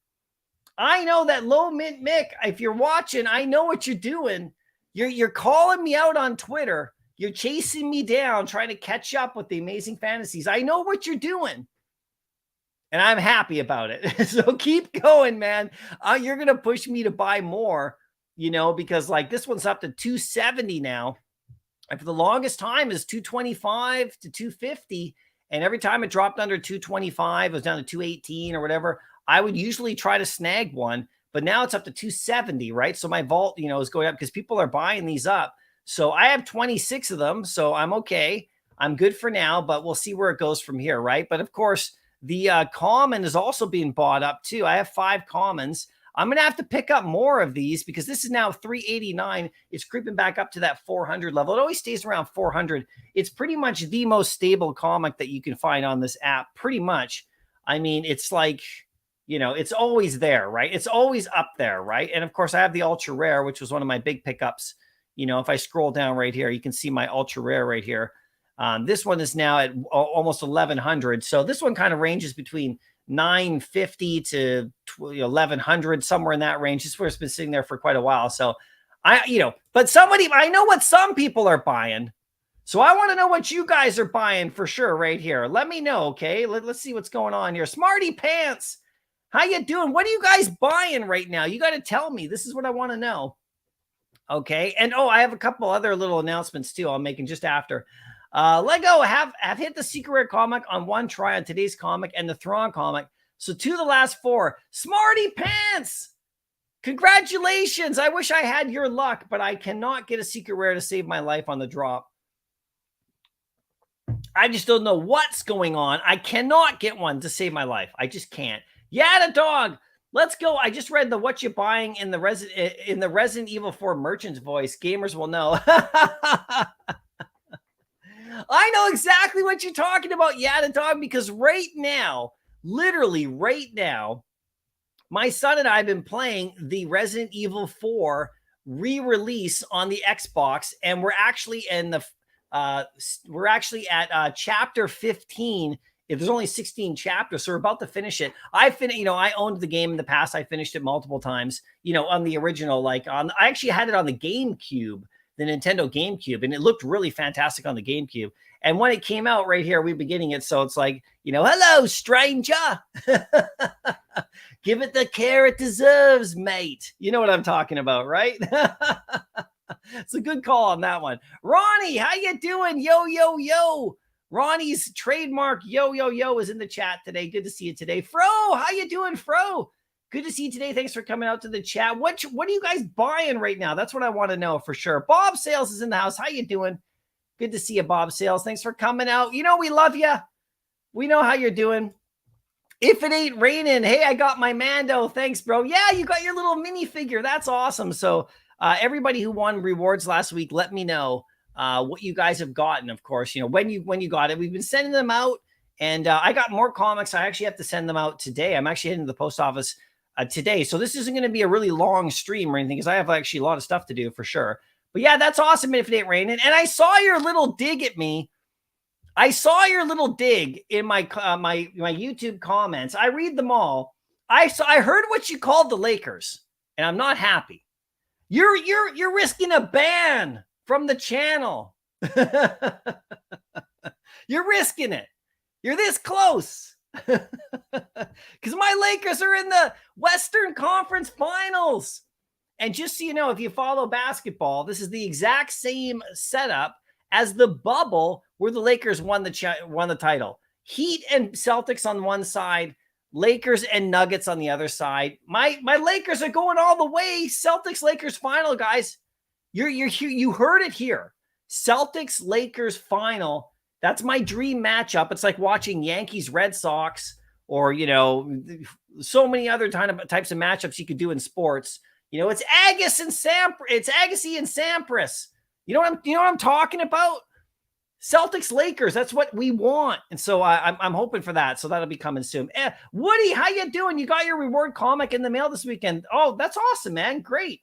I know that Low Mint Mick, if you're watching, I know what you're doing. You're calling me out on Twitter. You're chasing me down, trying to catch up with the Amazing Fantasies. I know what you're doing. And I'm happy about it. So keep going, man. You're going to push me to buy more, because like this one's up to 270 now. And for the longest time is 225 to 250. And every time it dropped under 225, it was down to 218 or whatever. I would usually try to snag one, but now it's up to 270, right? So my vault, is going up because people are buying these up. So I have 26 of them, so I'm okay. I'm good for now, but we'll see where it goes from here, right? But of course, the common is also being bought up too. I have 5 commons. I'm going to have to pick up more of these because this is now 389. It's creeping back up to that 400 level. It always stays around 400. It's pretty much the most stable comic that you can find on this app, pretty much. I mean, it's like, you know, it's always there, right? It's always up there, right? And of course, I have the ultra rare, which was one of my big pickups. You know, if I scroll down right here, you can see my ultra rare right here. This one is now at almost 1100. So this one kind of ranges between 950 to 1100, somewhere in that range. This one's been sitting there for quite a while. So but I know what some people are buying. So I want to know what you guys are buying for sure right here. Let me know, okay? Let's see what's going on here. Smarty Pants, how you doing? What are you guys buying right now? You got to tell me. This is what I want to know. Okay. And I have a couple other little announcements too I'm making just after. Lego have hit the secret rare comic on one try on today's comic and the Thrawn comic. So 2 of the last 4. Smarty Pants! Congratulations! I wish I had your luck, but I cannot get a secret rare to save my life on the drop. I just don't know what's going on. I cannot get one to save my life. I just can't. Yada dog! Let's go. I just read the what you buying in the Resident Evil 4 merchant's voice. Gamers will know. I know exactly what you're talking about, Yada Dog, because right now, literally right now, my son and I have been playing the Resident Evil 4 re-release on the Xbox, and we're actually at chapter 15. If there's only 16 chapters, so we're about to finish it. I owned the game in the past. I finished it multiple times, on the original, I actually had it on the GameCube, the Nintendo GameCube, and it looked really fantastic on the GameCube. And when it came out right here, we've been getting it. So it's like, hello, stranger. Give it the care it deserves, mate. You know what I'm talking about, right? It's a good call on that one. Ronnie, how you doing? Yo, yo, yo. Ronnie's trademark yo, yo, yo is in the chat today. Good to see you today. Fro, how you doing, Fro? Good to see you today. Thanks for coming out to the chat. What are you guys buying right now? That's what I want to know for sure. Bob Sales is in the house. How you doing? Good to see you, Bob Sales. Thanks for coming out. We love you. We know how you're doing. If it ain't raining, hey, I got my Mando. Thanks, bro. Yeah, you got your little minifigure. That's awesome. So everybody who won rewards last week, let me know what you guys have gotten. Of course, when you got it. We've been sending them out, and I got more comics. I actually have to send them out today. I'm actually heading to the post office today. So this isn't going to be a really long stream or anything because I have actually a lot of stuff to do for sure. But yeah, that's awesome if it ain't raining. And I saw your little dig at me. I saw your little dig in my my YouTube comments. I read them all. I heard what you called the Lakers, and I'm not happy. You're risking a ban from the channel. You're risking it. You're this close. Because my Lakers are in the Western Conference Finals. And just so you know, if you follow basketball, this is the exact same setup as the bubble where the Lakers won the title. Heat and Celtics on one side, Lakers and Nuggets on the other side. My Lakers are going all the way. Celtics Lakers final, guys. You heard it here. Celtics Lakers final. That's my dream matchup. It's like watching Yankees Red Sox, or so many other types of matchups you could do in sports. It's Agassi and Sampras. You know what I'm talking about? Celtics Lakers. That's what we want. And so I'm hoping for that. So that'll be coming soon. Woody, how you doing? You got your reward comic in the mail this weekend. Oh, that's awesome, man. Great.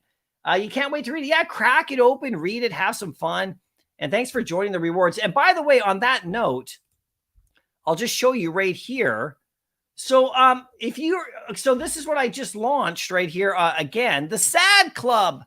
You can't wait to read it. Yeah, crack it open, read it, have some fun. And thanks for joining the rewards. And by the way, on that note, I'll just show you right here. So this is what I just launched right here. Again, the Sad Club.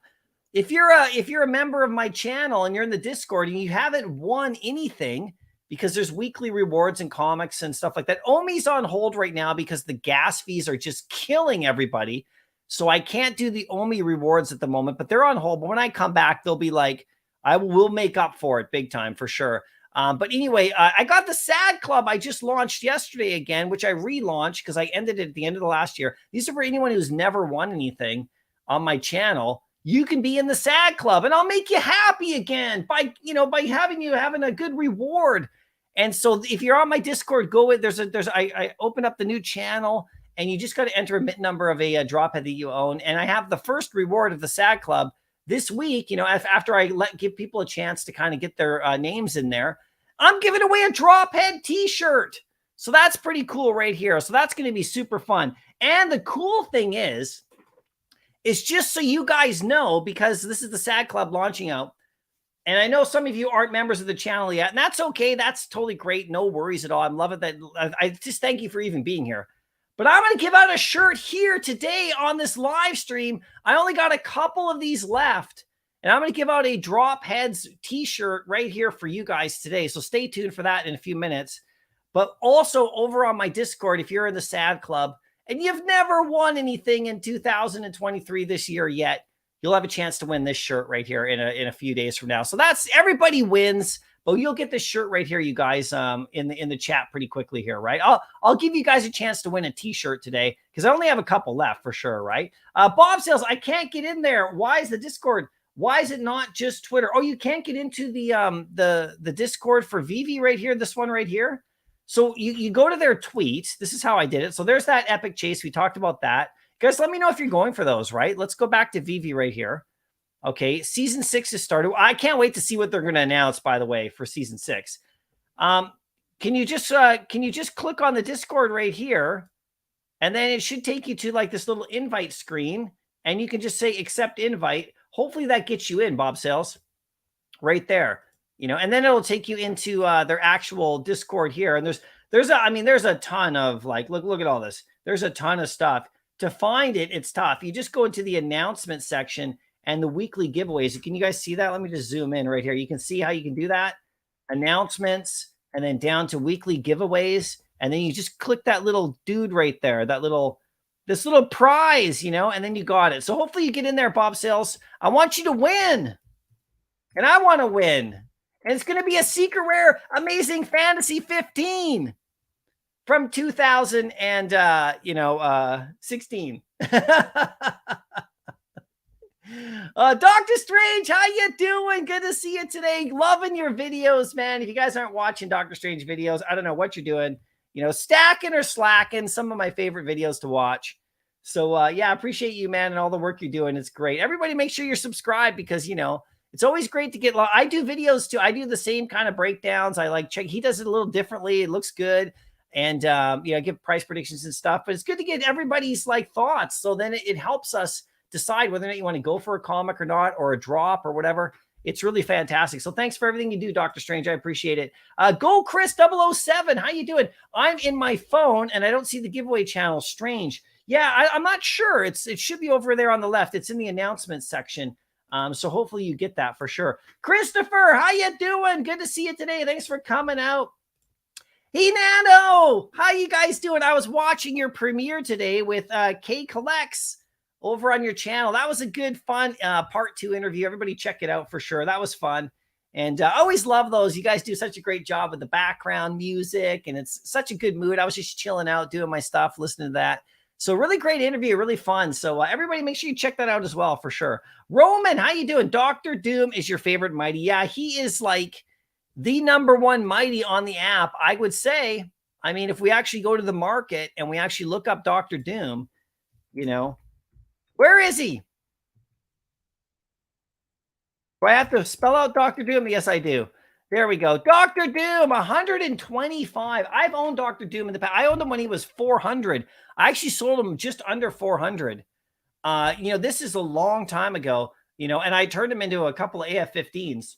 If you're a member of my channel and you're in the Discord and you haven't won anything, because there's weekly rewards and comics and stuff like that. Omi's on hold right now because the gas fees are just killing everybody. So I can't do the Omi rewards at the moment, but they're on hold. But when I come back, they'll be like, I will make up for it big time for sure. But anyway, I got the Sad Club I just launched yesterday again, which I relaunched because I ended it at the end of the last year. These are for anyone who's never won anything on my channel. You can be in the Sad Club, and I'll make you happy again by having a good reward. And so if you're on my Discord, go in. I opened up the new channel, and you just got to enter a mint number of a drop head that you own. And I have the first reward of the SAG Club this week. You know, after I give people a chance to kind of get their names in there, I'm giving away a drop head T-shirt. So that's pretty cool right here. So that's going to be super fun. And the cool thing is just so you guys know, because this is the SAG Club launching out. And I know some of you aren't members of the channel yet, and that's okay. That's totally great. No worries at all. I'm loving that. I just thank you for even being here. But I'm going to give out a shirt here today on this live stream. I only got a couple of these left, and I'm going to give out a Drop Heads T-shirt right here for you guys today. So stay tuned for that in a few minutes. But also over on my Discord, if you're in the SAG Club and you've never won anything in 2023 this year yet, you'll have a chance to win this shirt right here in a few days from now. So that's everybody wins, but you'll get this shirt right here, you guys, in the chat pretty quickly here, right? I'll give you guys a chance to win a T-shirt today because I only have a couple left for sure, right? Bob says I can't get in there. Why is the Discord? Why is it not just Twitter? Oh, you can't get into the Discord for Vivi right here. This one right here. So you go to their tweets. This is how I did it. So there's that epic chase. We talked about that. Guys, let me know if you're going for those, right? Let's go back to Vivi right here. Okay, season 6 has started. I can't wait to see what they're going to announce, by the way, for season 6. Can you just click on the Discord right here, and then it should take you to like this little invite screen, and you can just say accept invite. Hopefully that gets you in, Bob Sales, right there. You know, and then it'll take you into their actual Discord here. And there's a ton of like, look at all this. There's a ton of stuff. To find it, it's tough. You just go into the announcement section and the weekly giveaways. Can you guys see that? Let me just zoom in right here. You can see how you can do that. Announcements, and then down to weekly giveaways. And then you just click that little dude right there, this little prize, you know, and then you got it. So hopefully you get in there, Bob Sales. I want you to win. And I want to win. And it's going to be a secret rare Amazing Fantasy 15 from 2016. Dr. Strange, how you doing? Good to see you today. Loving your videos, man. If you guys aren't watching Dr. Strange videos, I don't know what you're doing. You know, stacking or slacking, some of my favorite videos to watch. So, yeah, I appreciate you, man, and all the work you're doing. It's great. Everybody make sure you're subscribed because, you know, it's always great to get. I do videos too. I do the same kind of breakdowns. I like check. He does it a little differently. It looks good. And, you know, give price predictions and stuff. But it's good to get everybody's like thoughts. So then it helps us decide whether or not you want to go for a comic or not, or a drop or whatever. It's really fantastic. So thanks for everything you do, Dr. Strange. I appreciate it. Go Chris 007. How you doing? I'm in my phone and I don't see the giveaway channel. Strange. Yeah, I'm not sure. It should be over there on the left. It's in the announcements section. So hopefully you get that for sure. Christopher, how you doing? Good to see you today. Thanks for coming out. Hey, Nano, how you guys doing? I was watching your premiere today with K Collects over on your channel. That was a good, fun part 2 interview. Everybody check it out for sure. That was fun. And I always love those. You guys do such a great job with the background music, and it's such a good mood. I was just chilling out, doing my stuff, listening to that. So really great interview, really fun. So everybody make sure you check that out as well for sure. Roman, how you doing? Dr. Doom is your favorite Mighty. Yeah, he is like the #1 Mighty on the app, I would say. I mean, if we actually go to the market and we actually look up Dr. Doom, you know, where is he? Do I have to spell out Dr. Doom? Yes, I do. There we go. Dr. Doom, 125. I've owned Dr. Doom in the past. I owned him when he was 400. I actually sold him just under 400. You know, this is a long time ago, you know, and I turned him into a couple of AF-15s.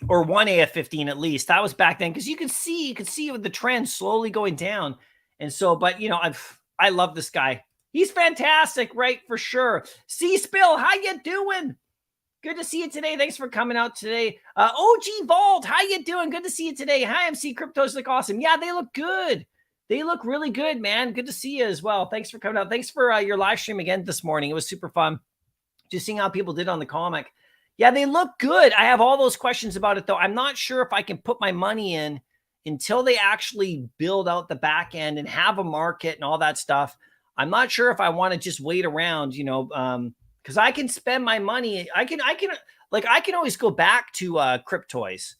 Or one AF-15 at least. That was back then, because you could see the trend slowly going down. And so, but you know, I love this guy. He's fantastic, right? For sure. C-Spill, how you doing? Good to see you today. Thanks for coming out today. OG Vault, how you doing? Good to see you today. Hi, MC Cryptos look awesome. Yeah, they look good. They look really good, man. Good to see you as well. Thanks for coming out. Thanks for your live stream again this morning. It was super fun. Just seeing how people did on the comic. Yeah, they look good. I have all those questions about it, though. I'm not sure if I can put my money in until they actually build out the back end and have a market and all that stuff. I'm not sure if I want to just wait around, you know, because I can spend my money. I can always go back to Cryptoys.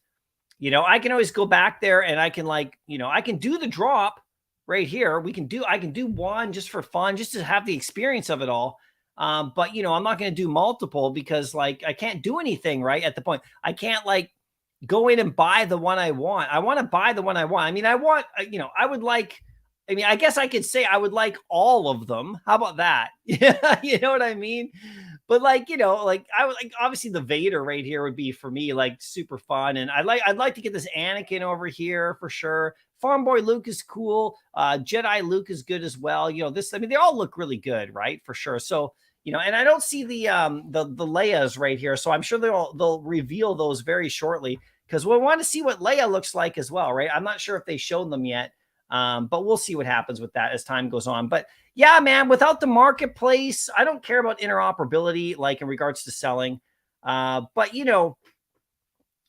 You know, I can always go back there and I can, like, you know, I can do the drop right here. I can do one just for fun, just to have the experience of it all. But you know, I'm not going to do multiple because like I can't do anything right at the point. I can't like go in and buy the one I want. I want to buy the one I want. I mean, I want, you know, I would like, I mean, I guess I could say I would like all of them. How about that? Yeah, you know what I mean? But like, you know, like I would like obviously the Vader right here would be for me like super fun. And I'd like to get this Anakin over here for sure. Farm Boy Luke is cool. Jedi Luke is good as well. You know, this, I mean, they all look really good, right? For sure. So, you know, and I don't see the Leia's right here. So I'm sure they'll reveal those very shortly because we want to see what Leia looks like as well, right? I'm not sure if they showed them yet. But we'll see what happens with that as time goes on. But yeah, man, without the marketplace, I don't care about interoperability, like in regards to selling. But you know,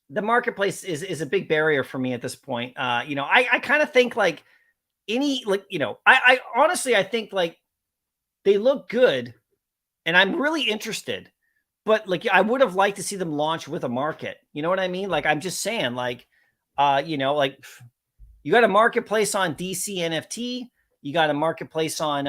the marketplace is a big barrier for me at this point. You know, I kind of think like any like, you know, I honestly I think like they look good and I'm really interested. But like I would have liked to see them launch with a market. You know what I mean? Like I'm just saying, like, you know, like you got a marketplace on DC NFT. You got a marketplace on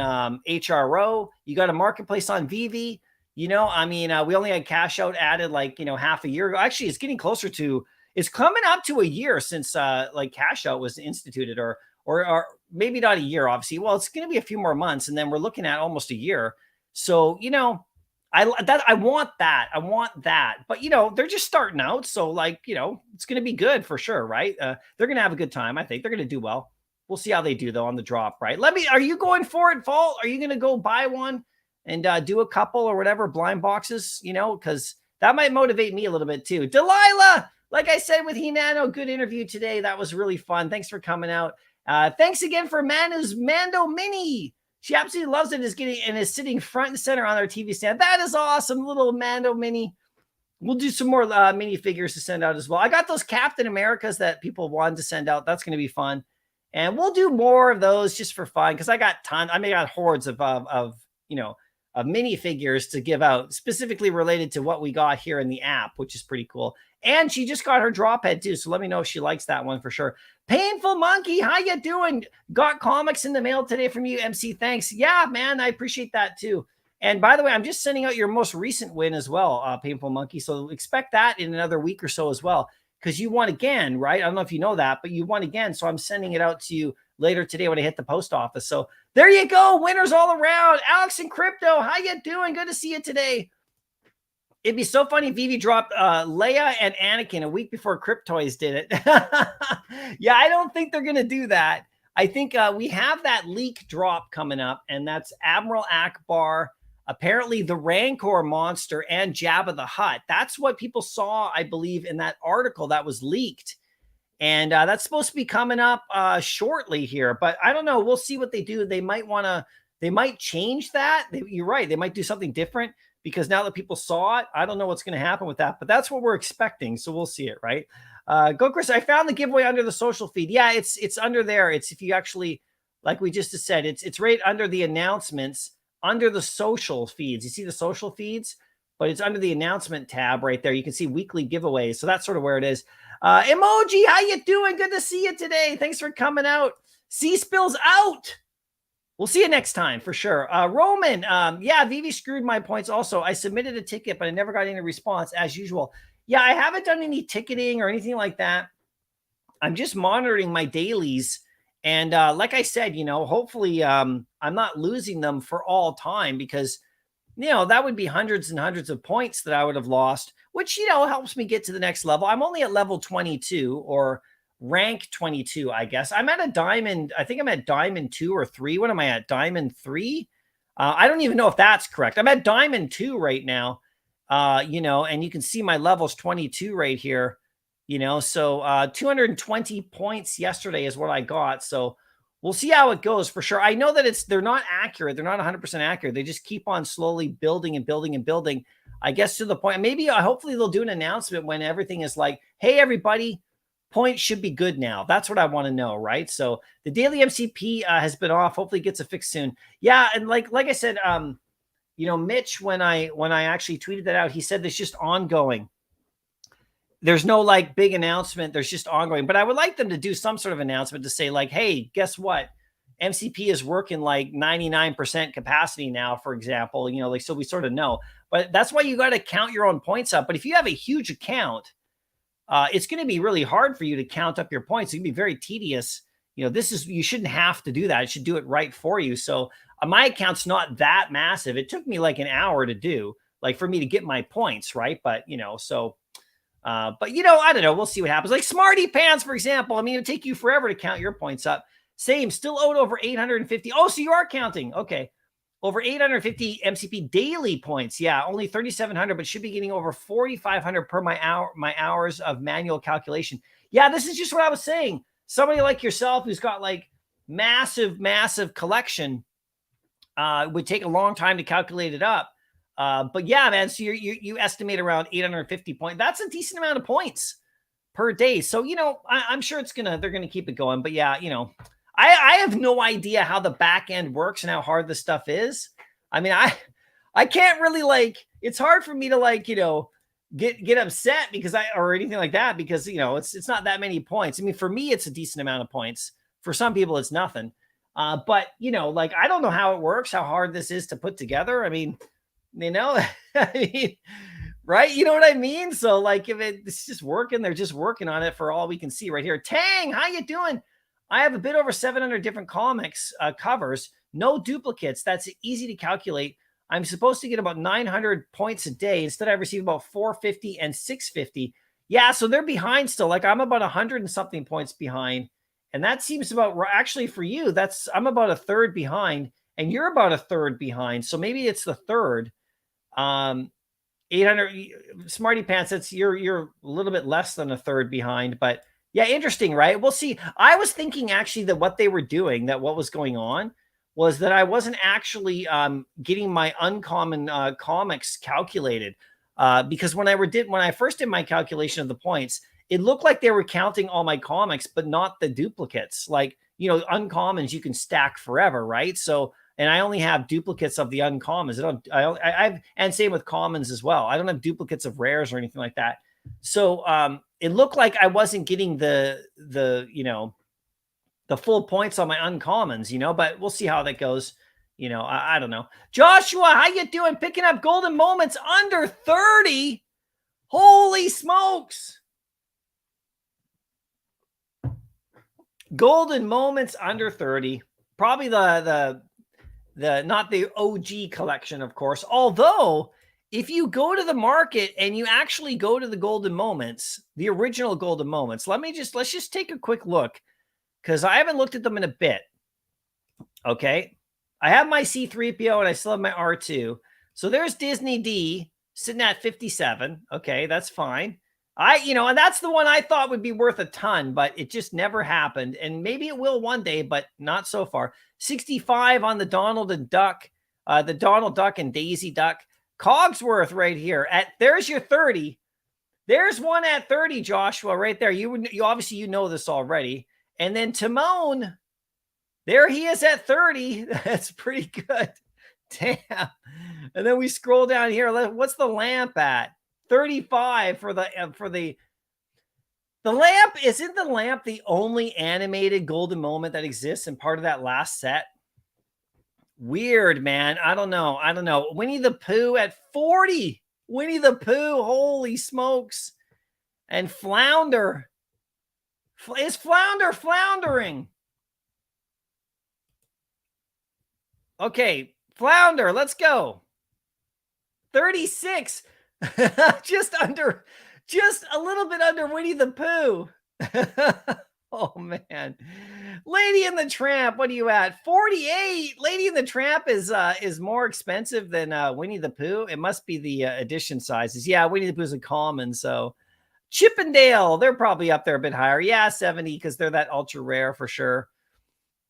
HRO. You got a marketplace on Vivi. You know, I mean, we only had cash out added like, you know, half a year ago. Actually, it's getting closer to, it's coming up to a year since like cash out was instituted or maybe not a year, obviously. Well, it's going to be a few more months and then we're looking at almost a year. So, you know, I want that. I want that. But you know, they're just starting out, so like, you know, it's going to be good for sure, right? They're going to have a good time. I think they're going to do well. We'll see how they do though on the drop, right? Are you going for it, Fall? Are you going to go buy one and do a couple or whatever blind boxes, you know, cuz that might motivate me a little bit too. Delilah, like I said with Hinano, good interview today. That was really fun. Thanks for coming out. Thanks again for Manu's Mando Mini. She absolutely loves it and is sitting front and center on our TV stand. That is awesome, little Mando Mini. We'll do some more mini figures to send out as well. I got those Captain Americas that people wanted to send out. That's going to be fun. And we'll do more of those just for fun because I got tons. I got hordes of you know, of mini figures to give out specifically related to what we got here in the app, which is pretty cool. And she just got her drop head too. So let me know if she likes that one for sure. Painful Monkey, how you doing? Got comics in the mail today from you, MC. Thanks. Yeah, man, I appreciate that too. And by the way, I'm just sending out your most recent win as well, Painful Monkey. So expect that in another week or so as well, because you won again, right? I don't know if you know that, but you won again. So I'm sending it out to you later today when I hit the post office. So there you go. Winners all around. Alex and Crypto, how you doing? Good to see you today. It'd be so funny if Vivi dropped Leia and Anakin a week before Cryptoys did it. Yeah, I don't think they're going to do that. I think we have that leak drop coming up, and that's Admiral Akbar, apparently the Rancor monster, and Jabba the Hutt. That's what people saw, I believe, in that article that was leaked. And that's supposed to be coming up shortly here. But I don't know. We'll see what they do. They might change that. You're right. They might do something different. Because now that people saw it, I don't know what's going to happen with that, but that's what we're expecting. So we'll see it, right? Go, Chris. I found the giveaway under the social feed. Yeah, it's under there. It's if you actually, like we just said, it's right under the announcements, under the social feeds. You see the social feeds, but it's under the announcement tab right there. You can see weekly giveaways. So that's sort of where it is. Emoji, how you doing? Good to see you today. Thanks for coming out. Sea Spills out. We'll see you next time for sure. Roman, yeah, Vivi screwed my points also. I submitted a ticket, but I never got any response as usual. Yeah, I haven't done any ticketing or anything like that. I'm just monitoring my dailies. And like I said, you know, hopefully I'm not losing them for all time because, you know, that would be hundreds and hundreds of points that I would have lost, which, you know, helps me get to the next level. I'm only at level 22 or rank 22, I guess. I'm at a diamond. I think I'm at diamond 2 or 3. What am I at? Diamond 3? I don't even know if that's correct. I'm at diamond 2 right now. You know, and you can see my levels 22 right here, you know, so 220 points yesterday is what I got. So we'll see how it goes for sure. I know that they're not accurate. They're not 100% accurate. They just keep on slowly building and building and building, I guess, to the point. Maybe hopefully they'll do an announcement when everything is like, hey, everybody, points should be good now. That's what I want to know, right? So the daily MCP has been off. Hopefully it gets a fix soon. Yeah, and like I said, you know, Mitch, when I actually tweeted that out, he said it's just ongoing. There's no like big announcement. There's just ongoing. But I would like them to do some sort of announcement to say like, hey, guess what? MCP is working like 99% capacity now, for example, you know, like, so we sort of know, but that's why you got to count your own points up. But if you have a huge account, it's going to be really hard for you to count up your points. It can be very tedious. You know, you shouldn't have to do that. It should do it right for you. So my account's not that massive. It took me like an hour to do, like, for me to get my points, right? But, you know, so, but, you know, I don't know. We'll see what happens. Like Smarty Pants, for example. I mean, it'll take you forever to count your points up. Same, still owed over 850. Oh, so you are counting. Okay. Over 850 MCP daily points. Yeah, only 3,700, but should be getting over 4,500 per my hours of manual calculation. Yeah, this is just what I was saying. Somebody like yourself who's got like massive collection would take a long time to calculate it up. But yeah, man, so you estimate around 850 points. That's a decent amount of points per day. So, you know, I'm sure they're gonna keep it going. But yeah, you know, I have no idea how the back end works and how hard this stuff is. I mean, I can't really, like, it's hard for me to, like, you know, get upset because or anything like that, because, you know, it's not that many points. I mean, for me, it's a decent amount of points. For some people, it's nothing. But, you know, like, I don't know how it works, how hard this is to put together. I mean, you know, I mean, right? You know what I mean? So, like, if it's just working, they're just working on it for all we can see right here. Tang, how you doing? I have a bit over 700 different comics covers, no duplicates. That's easy to calculate. I'm supposed to get about 900 points a day. Instead, I receive about 450 and 650. Yeah, so they're behind still. Like, I'm about 100 and something points behind. And that seems about, actually for you, I'm about a third behind, and you're about a third behind. So maybe it's the third. 800 Smarty Pants, you're a little bit less than a third behind, but yeah, interesting, right? We'll see. I was thinking actually that what they were doing, that what was going on was that I wasn't actually getting my uncommon comics calculated, because when I first did my calculation of the points, it looked like they were counting all my comics, but not the duplicates. Like, you know, uncommons you can stack forever, right? So, and I only have duplicates of the uncommons. I've, and same with commons as well. I don't have duplicates of rares or anything like that. So it looked like I wasn't getting the you know, the full points on my uncommons, you know, but we'll see how that goes. You know, I don't know. Joshua, how you doing? Picking up golden moments under 30. Holy smokes. Golden moments under 30. Probably the not the OG collection, of course. Although, if you go to the market and you actually go to the golden moments, the original golden moments, let's just take a quick look, because I haven't looked at them in a bit. Okay. I have my C3PO and I still have my R2. So there's Disney D sitting at 57. Okay, that's fine. You know, and that's the one I thought would be worth a ton, but it just never happened. And maybe it will one day, but not so far. 65 on the Donald and Duck, the Donald Duck and Daisy Duck. Cogsworth right here there's your 30. There's one at 30, Joshua, right there. You obviously, you know this already. And then Timon, there he is at 30. That's pretty good. Damn. And then we scroll down here. What's the lamp at? 35 for the lamp. Isn't the lamp the only animated golden moment that exists and part of that last set? Weird, man. I don't know. Winnie the Pooh at 40. Winnie the Pooh. Holy smokes. And Flounder. Is Flounder floundering? Okay, Flounder, let's go. 36. just a little bit under Winnie the Pooh. Oh, man. Lady and the Tramp, what are you at? 48. Lady and the Tramp is more expensive than Winnie the Pooh. It must be the edition sizes. Yeah, Winnie the Pooh's a common, so. Chippendale, they're probably up there a bit higher. Yeah, 70, because they're that ultra rare for sure.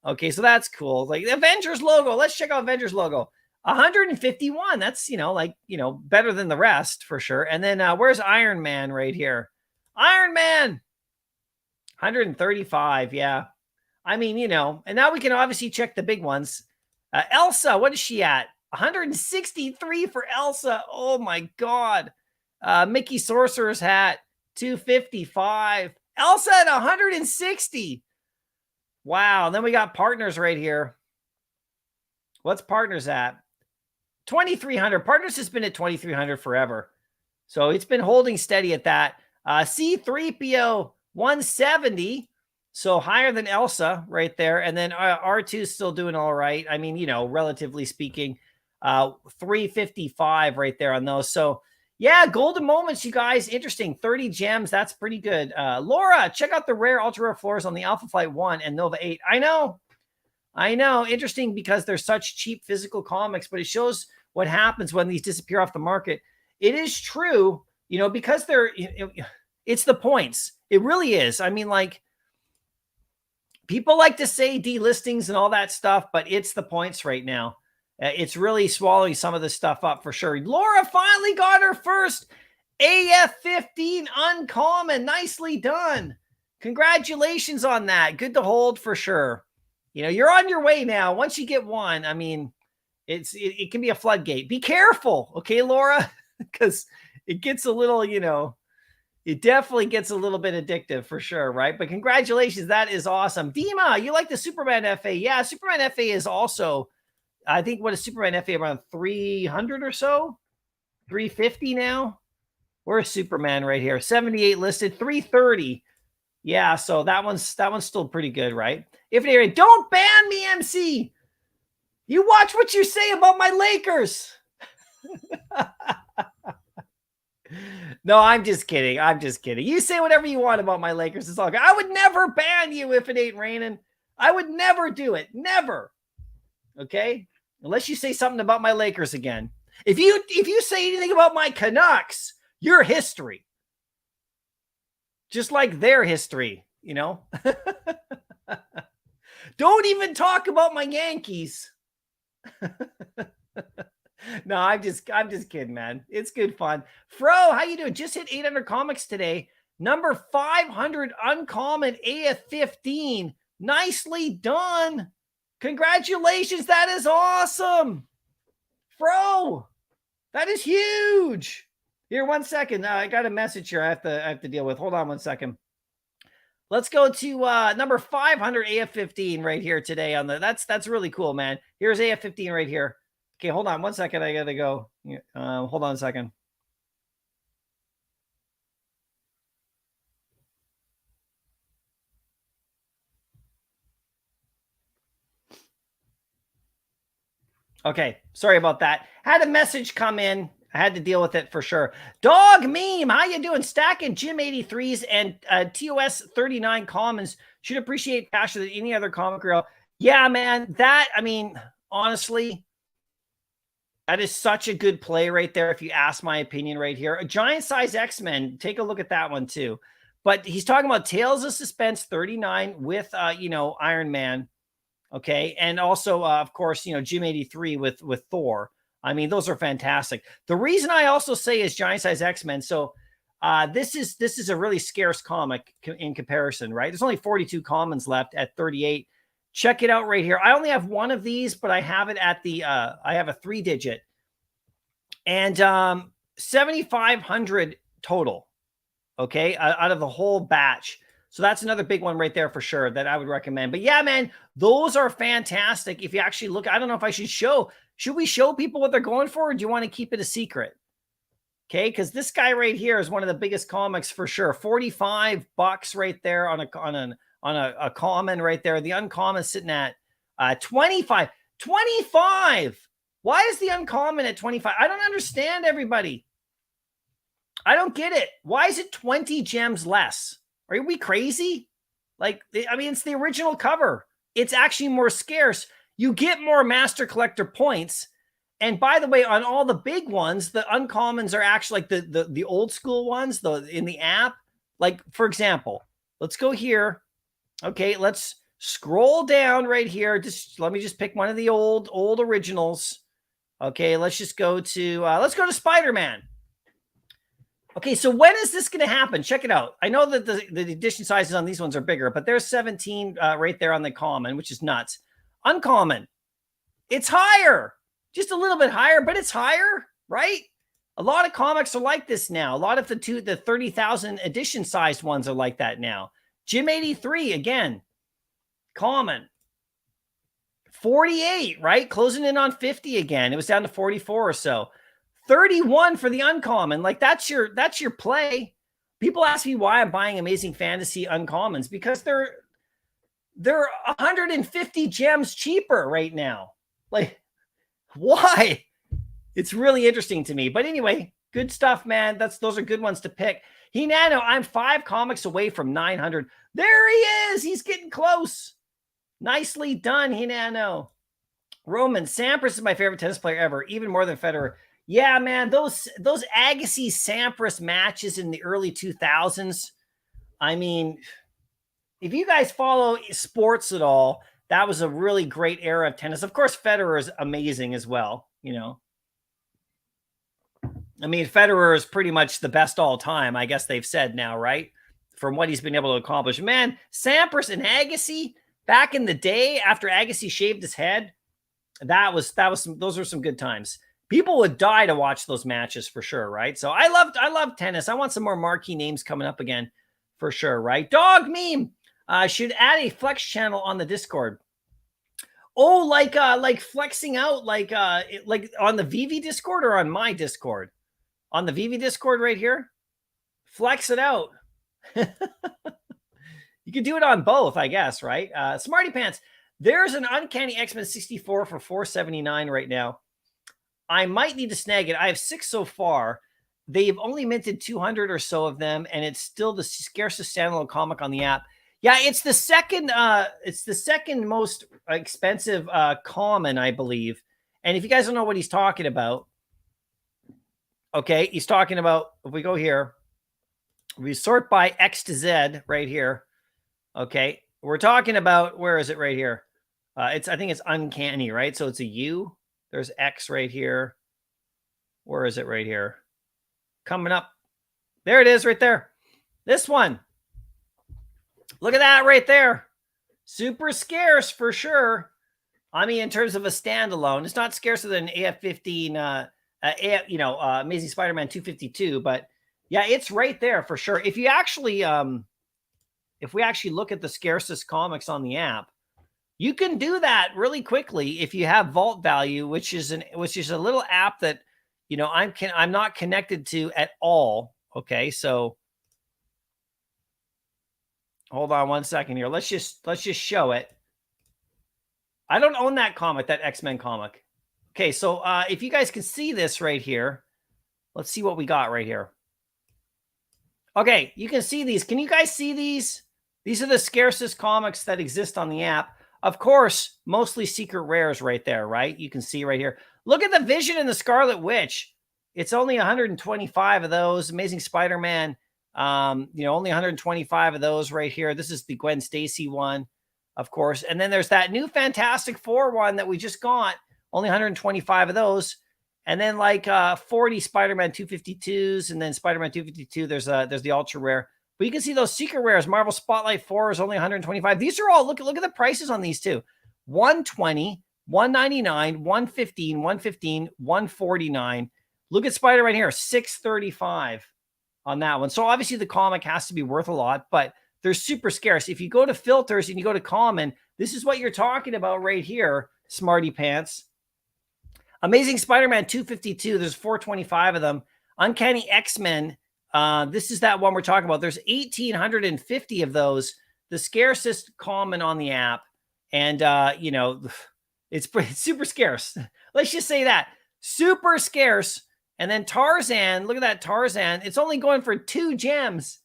Okay, so that's cool. Like the Avengers logo. Let's check out Avengers logo. 151. That's, you know, like, you know, better than the rest for sure. And then where's Iron Man right here? Iron Man. 135. Yeah. I mean, you know, and now we can obviously check the big ones. Elsa, what is she at? 163 for Elsa. Oh my God. Mickey Sorcerer's hat. 255. Elsa at 160. Wow. And then we got partners right here. What's partners at? 2,300. Partners has been at 2,300 forever. So it's been holding steady at that. C3PO 170. So higher than Elsa right there. And then R2 is still doing all right. I mean, you know, relatively speaking, 355 right there on those. So yeah, golden moments, you guys. Interesting. 30 gems. That's pretty good. Laura, check out the rare, ultra rare floors on the Alpha Flight 1 and Nova 8. I know. Interesting because they're such cheap physical comics, but it shows what happens when these disappear off the market. It is true, you know, because it's the points. It really is. I mean, like, people like to say delistings and all that stuff, but it's the points right now. It's really swallowing some of this stuff up for sure. Laura finally got her first AF-15 uncommon. Nicely done. Congratulations on that. Good to hold for sure. You know, you're on your way now. Once you get one, I mean, it can be a floodgate. Be careful, okay, Laura? Because it gets a little, you know, it definitely gets a little bit addictive for sure, right? But congratulations. That is awesome. Dima, you like the Superman FA? Yeah, Superman FA is also, I think, what is Superman FA, around 300 or so? 350 now? Where's Superman right here? 78 listed, 330. Yeah, so that one's still pretty good, right? If anyway, don't ban me, MC. You watch what you say about my Lakers. No, I'm just kidding. You say whatever you want about my Lakers. It's all good. I would never ban you if it ain't raining. I would never do it. Never. Okay? Unless you say something about my Lakers again. If you say anything about my Canucks, you're history. Just like their history, you know? Don't even talk about my Yankees. No, I'm just kidding, man. It's good fun. Fro, how you doing? Just hit 800 comics today. Number 500 uncommon AF-15. Nicely done. Congratulations. That is awesome. Fro, that is huge. Here, 1 second. I got a message here I have to deal with. Hold on 1 second. Let's go to number 500 AF-15 right here today on the that's really cool, man. Here's AF-15 right here. Okay, hold on 1 second. I gotta go. Hold on a second. Okay, sorry about that. Had a message come in. I had to deal with it for sure. Dog Meme, how you doing? Stacking Gym 83s and TOS 39 commons. Should appreciate faster than any other comic girl. Yeah, man. That, I mean, honestly, that is such a good play right there, if you ask my opinion right here. A giant size X-Men, take a look at that one too. But he's talking about Tales of Suspense 39 with, you know, Iron Man. Okay. And also, of course, you know, Gym 83 with Thor. I mean, those are fantastic. The reason I also say is giant size X-Men. So this is a really scarce comic in comparison, right? There's only 42 commons left at 38. Check it out right here. I only have one of these, but I have it at the, I have a 3-digit and 7,500 total. Okay. Out of the whole batch. So that's another big one right there for sure that I would recommend. But yeah, man, those are fantastic. If you actually look, I don't know if I should we show people what they're going for, or do you want to keep it a secret? Okay, because this guy right here is one of the biggest comics for sure. $45 right there on a common right there. The uncommon is sitting at 25. 25. Why is the uncommon at 25? I don't understand, everybody. I don't get it. Why is it 20 gems less? Are we crazy? Like, I mean, it's the original cover. It's actually more scarce. You get more master collector points. And by the way, on all the big ones, the uncommons are actually like the old school ones, in the app. Like, for example, let's go here. Okay, let's scroll down right here. Just let me just pick one of the old originals. Okay, let's just go to Spider-Man. Okay, so when is this going to happen? Check it out. I know that the edition sizes on these ones are bigger, but there's 17 right there on the common, which is nuts. Uncommon, it's higher, just a little bit higher, but it's higher, right? A lot of comics are like this now. A lot of the 30,000 edition sized ones are like that now. Gym 83, again, Common. 48, right? Closing in on 50 again. It was down to 44 or so. 31 for the uncommon. Like that's your play. People ask me why I'm buying Amazing Fantasy uncommons because they're 150 gems cheaper right now. Like, why? It's really interesting to me. But anyway, good stuff, man. Those are good ones to pick. Hinano, I'm 5 comics away from 900. There he is. He's getting close. Nicely done, Hinano. Roman, Sampras is my favorite tennis player ever, even more than Federer. Yeah, man, those Agassi Sampras matches in the early 2000s. I mean, if you guys follow sports at all, that was a really great era of tennis. Of course, Federer is amazing as well, you know. I mean, Federer is pretty much the best all time, I guess they've said now, right? From what he's been able to accomplish. Man, Sampras and Agassi back in the day after Agassi shaved his head, those were some good times. People would die to watch those matches for sure, right? So I love tennis. I want some more marquee names coming up again for sure, right? Dog Meme should add a flex channel on the Discord. Oh, like flexing out, like on the Vivi Discord or on my Discord? On the Vivi Discord right here, flex it out. You can do it on both, I guess, right? Smarty Pants. There's an Uncanny X-Men 64 for $4.79 right now. I might need to snag it. I have 6 so far. They've only minted 200 or so of them, and it's still the scarcest standalone comic on the app. Yeah, it's the second most expensive common, I believe. And if you guys don't know what he's talking about, okay, he's talking about, if we go here, we sort by X to Z right here. Okay, we're talking about, where is it right here? I think it's Uncanny, right? So it's a U. There's X right here. Where is it right here? Coming up. There it is right there. This one. Look at that right there. Super scarce for sure. I mean, in terms of a standalone, it's not scarcer than AF15, Amazing Spider-Man 252, but yeah, it's right there for sure. If you actually, if we actually look at the scarcest comics on the app, you can do that really quickly if you have Vault Value, which is a little app that, you know, I'm not connected to at all. Okay, so hold on one second here. Let's just show it. I don't own that comic, that X-Men comic. Okay, so if you guys can see this right here, let's see what we got right here. Okay, you can see these. Can you guys see these? These are the scarcest comics that exist on the app. Of course, mostly secret rares right there, right? You can see right here. Look at the Vision and the Scarlet Witch. It's only 125 of those. Amazing Spider-Man, only 125 of those right here. This is the Gwen Stacy one, of course. And then there's that new Fantastic Four one that we just got. Only 125 of those. And then like 40 Spider-Man 252s. And then Spider-Man 252, there's the ultra rare. But you can see those secret rares. Marvel Spotlight 4 is only 125. These are all, look at the prices on these too. 120, 199, 115, 115, 149. Look at Spider right here, 635 on that one. So obviously the comic has to be worth a lot, but they're super scarce. If you go to filters and you go to common, this is what you're talking about right here, Smarty Pants. Amazing Spider-Man 252, there's 425 of them. Uncanny X-Men, this is that one we're talking about. There's 1,850 of those, the scarcest common on the app. And, it's super scarce. Let's just say that. Super scarce. And then Tarzan, look at that Tarzan. It's only going for 2 gems.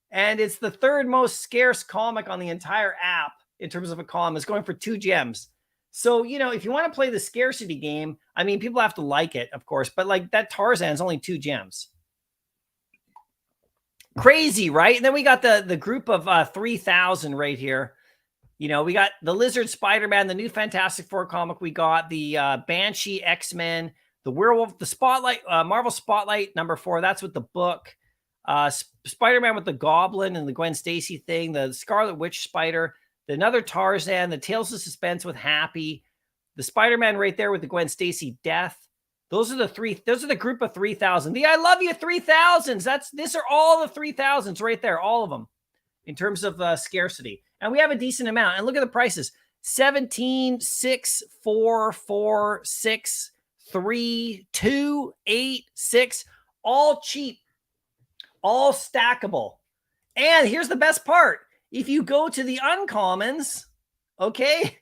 And it's the 3rd most scarce comic on the entire app in terms of a comic. It's going for 2 gems. So, if you want to play the scarcity game, I mean, people have to like it, of course. But like that Tarzan is only 2 gems. Crazy, right? And then we got the group of 3,000 right here. We got the Lizard Spider-Man, the new Fantastic Four comic. We got the Banshee X-Men, the Werewolf, the Spotlight, Marvel Spotlight number 4. That's with the book. Spider-Man with the Goblin and the Gwen Stacy thing. The Scarlet Witch Spider. Another Tarzan. The Tales of Suspense with Happy. The Spider-Man right there with the Gwen Stacy death. Those are the group of 3,000. The I Love You 3,000s. These are all the 3,000s right there. All of them. in terms of scarcity. And we have a decent amount. And look at the prices. 17, 6, 4, 4, 6, 3, 2, 8, 6. All cheap. All stackable. And here's the best part. If you go to the uncommons, okay,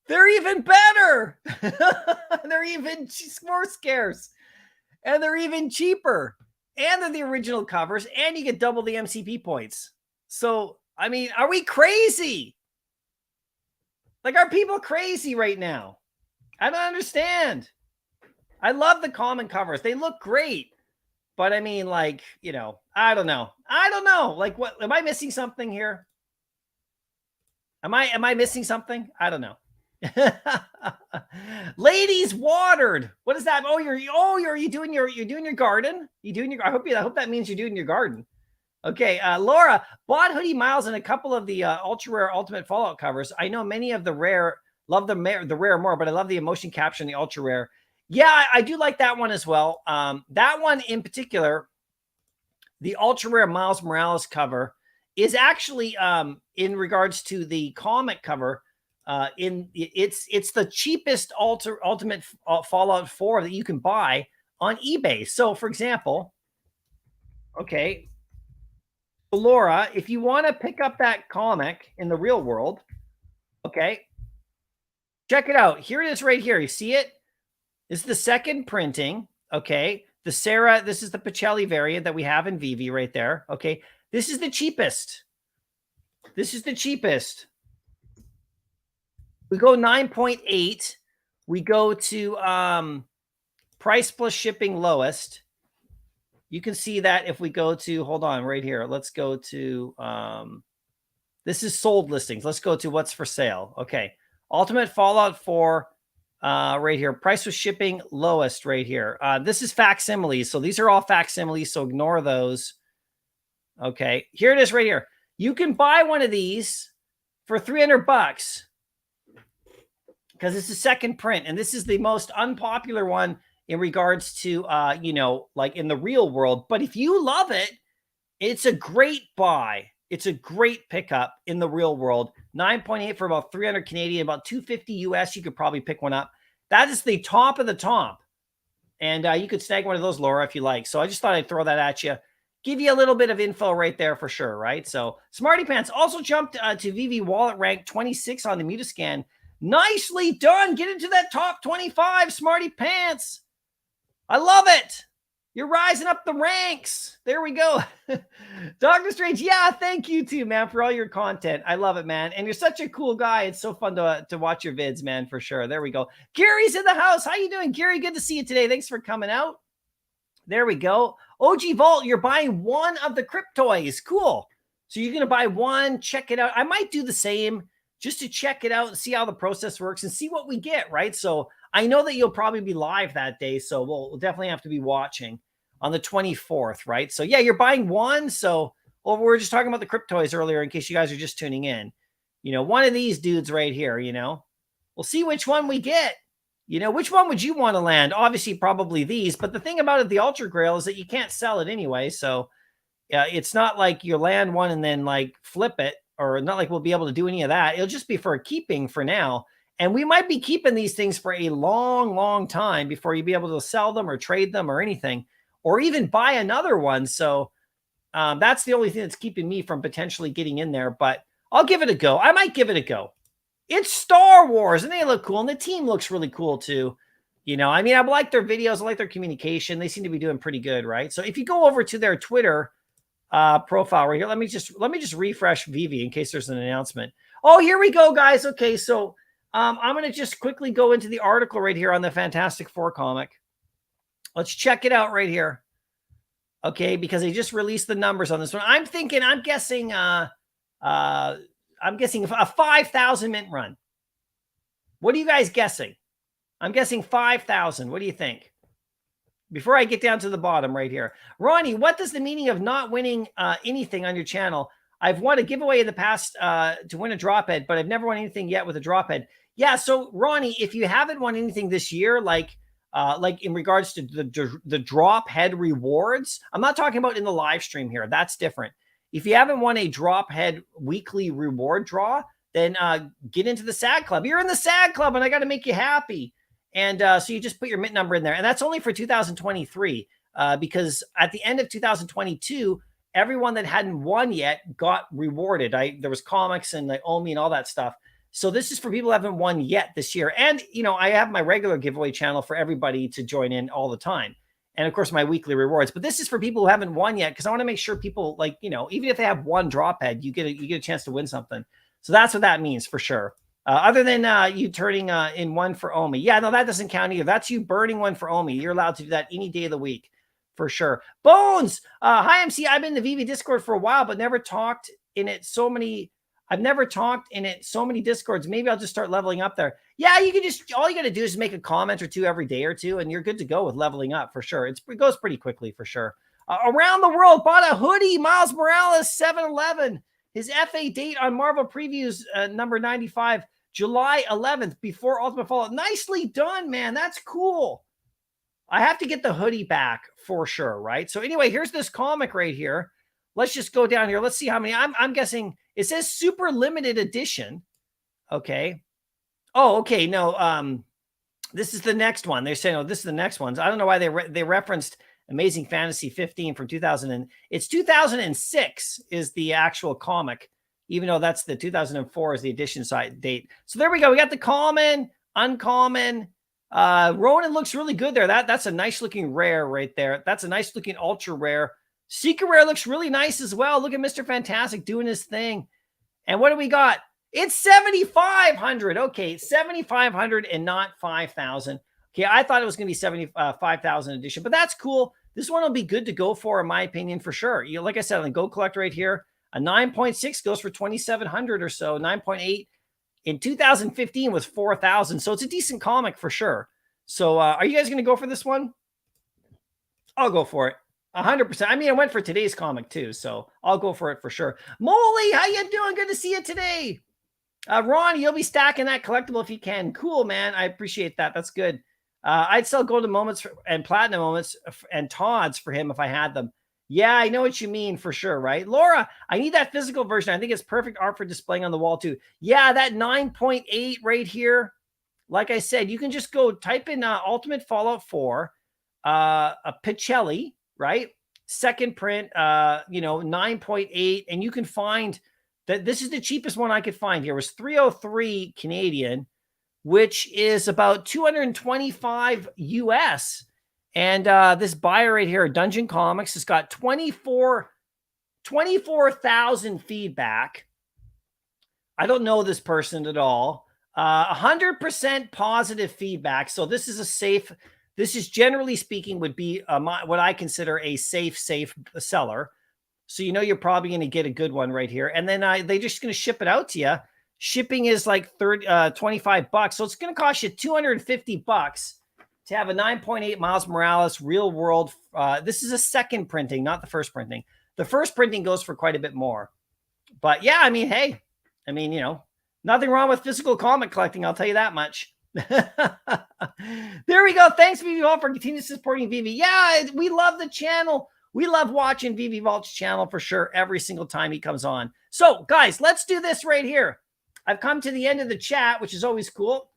they're even better. They're even more scarce. And they're even cheaper. And they're the original covers. And you get double the MCP points. So, I mean, are we crazy? Like, are people crazy right now? I don't understand. I love the common covers. They look great. But I mean, like, you know, I don't know. I don't know. Like, what, am I missing something here? Am I missing something? I don't know. Ladies watered. What is that? Oh, you're doing your garden? I hope that means you're doing your garden. Okay, Laura bought Hoodie Miles and a couple of the ultra rare Ultimate Fallout covers. I know many of the rare love the rare more, but I love the emotion capture and the ultra rare. Yeah, I do like that one as well. That one in particular, the ultra rare Miles Morales cover, is actually in regards to the comic cover. It's the cheapest Ultimate Fallout 4 that you can buy on eBay. So, for example, okay. Laura, if you want to pick up that comic in the real world, okay, check it out. Here it is right here. You see it? This is the second printing, okay? The Sarah, this is the Pacelli variant that we have in Vivi right there, okay? This is the cheapest. This is the cheapest. We go 9.8. We go to price plus shipping lowest. You can see that if we go to, hold on, right here. Let's go to, this is sold listings. Let's go to what's for sale. Okay. Ultimate Fallout 4, right here. Price with shipping lowest right here. This is facsimiles. So these are all facsimiles. So ignore those. Okay. Here it is right here. You can buy one of these for $300 because it's the second print. And this is the most unpopular one in regards to, you know, like in the real world. But if you love it, it's a great buy. It's a great pickup in the real world. 9.8 for about 300 Canadian, about 250 US. You could probably pick one up. That is the top of the top. And you could snag one of those, Laura, if you like. So I just thought I'd throw that at you. Give you a little bit of info right there for sure, right? So Smarty Pants also jumped to Vivi Wallet rank 26 on the Mutascan. Nicely done. Get into that top 25, Smarty Pants. I love it. You're rising up the ranks. There we go. Dr. Strange. Yeah, thank you too, man, for all your content. I love it, man. And you're such a cool guy. It's so fun to watch your vids, man, for sure. There we go. Gary's in the house. How you doing, Gary? Good to see you today. Thanks for coming out. There we go. OG Vault, you're buying one of the Cryptoys. Cool. So you're going to buy one, check it out. I might do the same just to check it out and see how the process works and see what we get, right? So I know that you'll probably be live that day, so we'll definitely have to be watching on the 24th, right? So yeah, you're buying one. So, well, we were just talking about the Cryptoys earlier in case you guys are just tuning in. You know, one of these dudes right here, you know, we'll see which one we get. You know, which one would you want to land? Obviously, probably these. But the thing about it, the Ultra Grail, is that you can't sell it anyway. So it's not like you land one and then like flip it, or not like we'll be able to do any of that. It'll just be for keeping for now. And we might be keeping these things for a long, long time before you be able to sell them or trade them or anything, or even buy another one. So that's the only thing that's keeping me from potentially getting in there. But I'll give it a go. I might give it a go. It's Star Wars, and they look cool, and the team looks really cool too. You know, I mean, I like their videos. I like their communication. They seem to be doing pretty good, right? So if you go over to their Twitter profile right here, let me just refresh Vivi in case there's an announcement. Oh, here we go, guys. Okay, so I'm going to just quickly go into the article right here on the Fantastic Four comic. Let's check it out right here. Okay, because they just released the numbers on this one. I'm guessing a 5,000 mint run. What are you guys guessing? I'm guessing 5,000. What do you think? Before I get down to the bottom right here. Ronnie, what does the meaning of not winning anything on your channel? I've won a giveaway in the past to win a drop head, but I've never won anything yet with a drop head. Yeah, so Ronnie, if you haven't won anything this year, like in regards to the drop head rewards, I'm not talking about in the live stream here. That's different. if you haven't won a drop head weekly reward draw, then get into the SAD Club. You're in the SAD Club, and I got to make you happy. And so you just put your mint number in there. And that's only for 2023 because at the end of 2022, everyone that hadn't won yet got rewarded. There was comics and like Omi and all that stuff. So this is for people who haven't won yet this year. And, you know, I have my regular giveaway channel for everybody to join in all the time. And of course, my weekly rewards. But this is for people who haven't won yet because I want to make sure people, like, you know, even if they have one drop head, you get a chance to win something. So that's what that means for sure. Other than you turning in one for Omi. Yeah, no, that doesn't count either. That's you burning one for Omi. You're allowed to do that any day of the week for sure. Bones! Hi, MC. I've been in the Vivi Discord for a while, but never talked in it so many... I've never talked in it so many Discords. Maybe I'll just start leveling up there. Yeah, you can just... All you got to do is make a comment or two every day or two, and you're good to go with leveling up for sure. It goes pretty quickly for sure. Around the world, bought a hoodie. Miles Morales, 7-Eleven. His FA date on Marvel Previews, number 95. July 11th, before Ultimate Fallout. Nicely done, man. That's cool. I have to get the hoodie back for sure, right? So anyway, here's this comic right here. Let's just go down here. Let's see how many. I'm guessing it says super limited edition. Okay. Oh, okay. No, this is the next one. They're saying, oh, this is the next ones. I don't know why they referenced Amazing Fantasy 15 from 2000. And it's 2006 is the actual comic, even though that's the 2004 is the edition side date. So there we go. We got the common, uncommon. Ronan looks really good there. That's a nice looking rare right there. That's a nice looking ultra rare. Secret rare looks really nice as well. Look at Mr. Fantastic doing his thing. And what do we got? It's 7,500. Okay, 7,500 and not 5,000. Okay, I thought it was going to be 75,000 edition, but that's cool. This one will be good to go for, in my opinion, for sure. You know, like I said, on the Go Collect right here, a 9.6 goes for 2,700 or so. 9.8 in 2015 was 4,000. So it's a decent comic for sure. So are you guys going to go for this one? I'll go for it. 100%. I mean, I went for today's comic too, so I'll go for it for sure. Molly, how you doing? Good to see you today. Ron, you'll be stacking that collectible if you can. Cool, man. I appreciate that. That's good. I'd sell golden moments and platinum moments and Todd's for him if I had them. Yeah, I know what you mean for sure, right? Laura, I need that physical version. I think it's perfect art for displaying on the wall too. Yeah, that 9.8 right here. Like I said, you can just go type in Ultimate Fallout 4, a Picelli, right? Second print, 9.8. And you can find that this is the cheapest one I could find here. It was 303 Canadian, which is about 225 US. And this buyer right here, Dungeon Comics, has got 24,000 feedback. I don't know this person at all. 100% positive feedback. So this is a safe... This is, generally speaking, would be what I consider a safe seller. So you know you're probably going to get a good one right here. And then they're just going to ship it out to you. Shipping is like $25. So it's going to cost you $250 to have a 9.8 Miles Morales real world. This is a second printing, not the first printing. The first printing goes for quite a bit more. But yeah, I mean, hey, I mean, you know, nothing wrong with physical comic collecting. I'll tell you that much. There we go. Thanks, Vivi Vault, for continuing supporting Vivi. Yeah, we love the channel. We love watching Vivi Vault's channel for sure every single time he comes on. So, guys, let's do this right here. I've come to the end of the chat, which is always cool.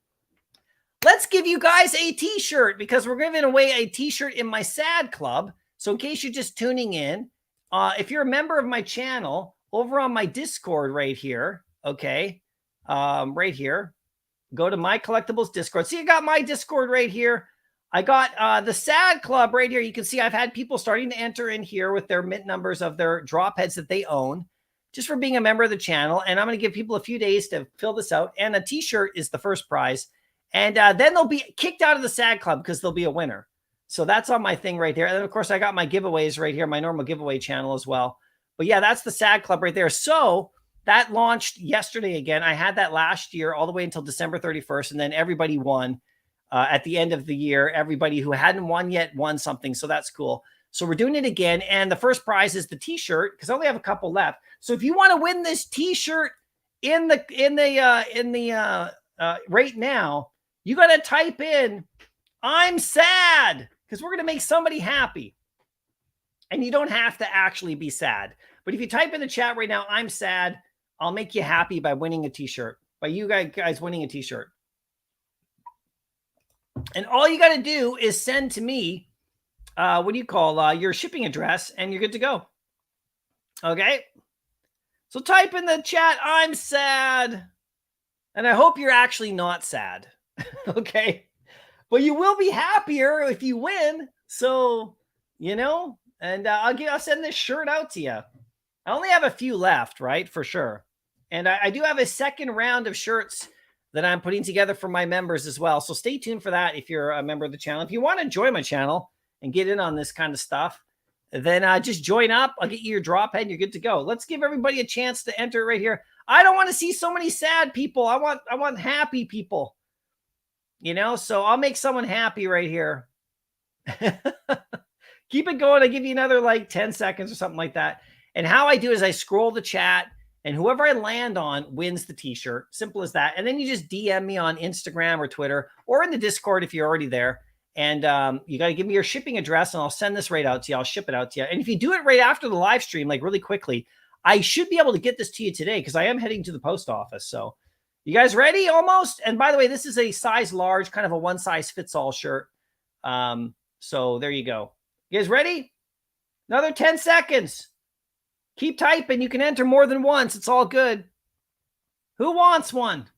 Let's give you guys a t-shirt because we're giving away a t-shirt in my SAD Club. So in case you're just tuning in, if you're a member of my channel, over on my Discord right here, okay, right here, go to Mycollectables Discord. See, I got my Discord right here. I got the SAD Club right here. You can see I've had people starting to enter in here with their mint numbers of their drop heads that they own just for being a member of the channel. And I'm going to give people a few days to fill this out. And a t-shirt is the first prize. And then they'll be kicked out of the SAD Club because they'll be a winner. So that's on my thing right there. And then, of course, I got my giveaways right here, my normal giveaway channel as well. But yeah, that's the SAD Club right there. So that launched yesterday again. I had that last year all the way until December 31st. And then everybody won at the end of the year. Everybody who hadn't won yet won something. So that's cool. So we're doing it again. And the first prize is the t-shirt because I only have a couple left. So if you want to win this t-shirt right now, you got to type in, I'm sad, because we're going to make somebody happy. And you don't have to actually be sad. But if you type in the chat right now, I'm sad, I'll make you happy by winning a t-shirt, by you guys winning a t-shirt. And all you got to do is send to me, what do you call, your shipping address, and you're good to go. Okay? So type in the chat, I'm sad. And I hope you're actually not sad. Okay? But you will be happier if you win. So, you know, and I'll send this shirt out to you. I only have a few left, right? For sure. And I do have a second round of shirts that I'm putting together for my members as well. So stay tuned for that if you're a member of the channel. If you want to join my channel and get in on this kind of stuff, then just join up. I'll get you your drop head and you're good to go. Let's give everybody a chance to enter right here. I don't want to see so many sad people. I want happy people. You know, so I'll make someone happy right here. Keep it going. I'll give you another like 10 seconds or something like that. And how I do is I scroll the chat, and whoever I land on wins the t-shirt. Simple as that. And then you just DM me on Instagram or Twitter or in the Discord if you're already there. And you got to give me your shipping address, and I'll send this right out to you. I'll ship it out to you. And if you do it right after the live stream, like really quickly, I should be able to get this to you today because I am heading to the post office. So you guys ready? Almost. And by the way, this is a size large, kind of a one size fits all shirt. So there you go. You guys ready? Another 10 seconds. Keep typing. You can enter more than once. It's all good. Who wants one?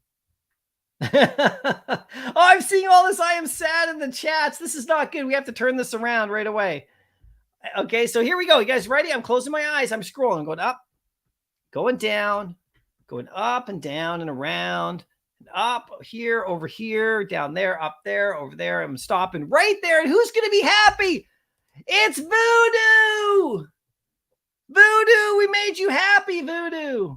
Oh, I'm seeing all this. I am sad in the chats. This is not good. We have to turn this around right away. Okay, so here we go. You guys ready? I'm closing my eyes. I'm scrolling, going up, going down, going up and down and around, and up here, over here, down there, up there, over there. I'm stopping right there. And who's going to be happy? It's Voodoo. Voodoo, we made you happy, Voodoo.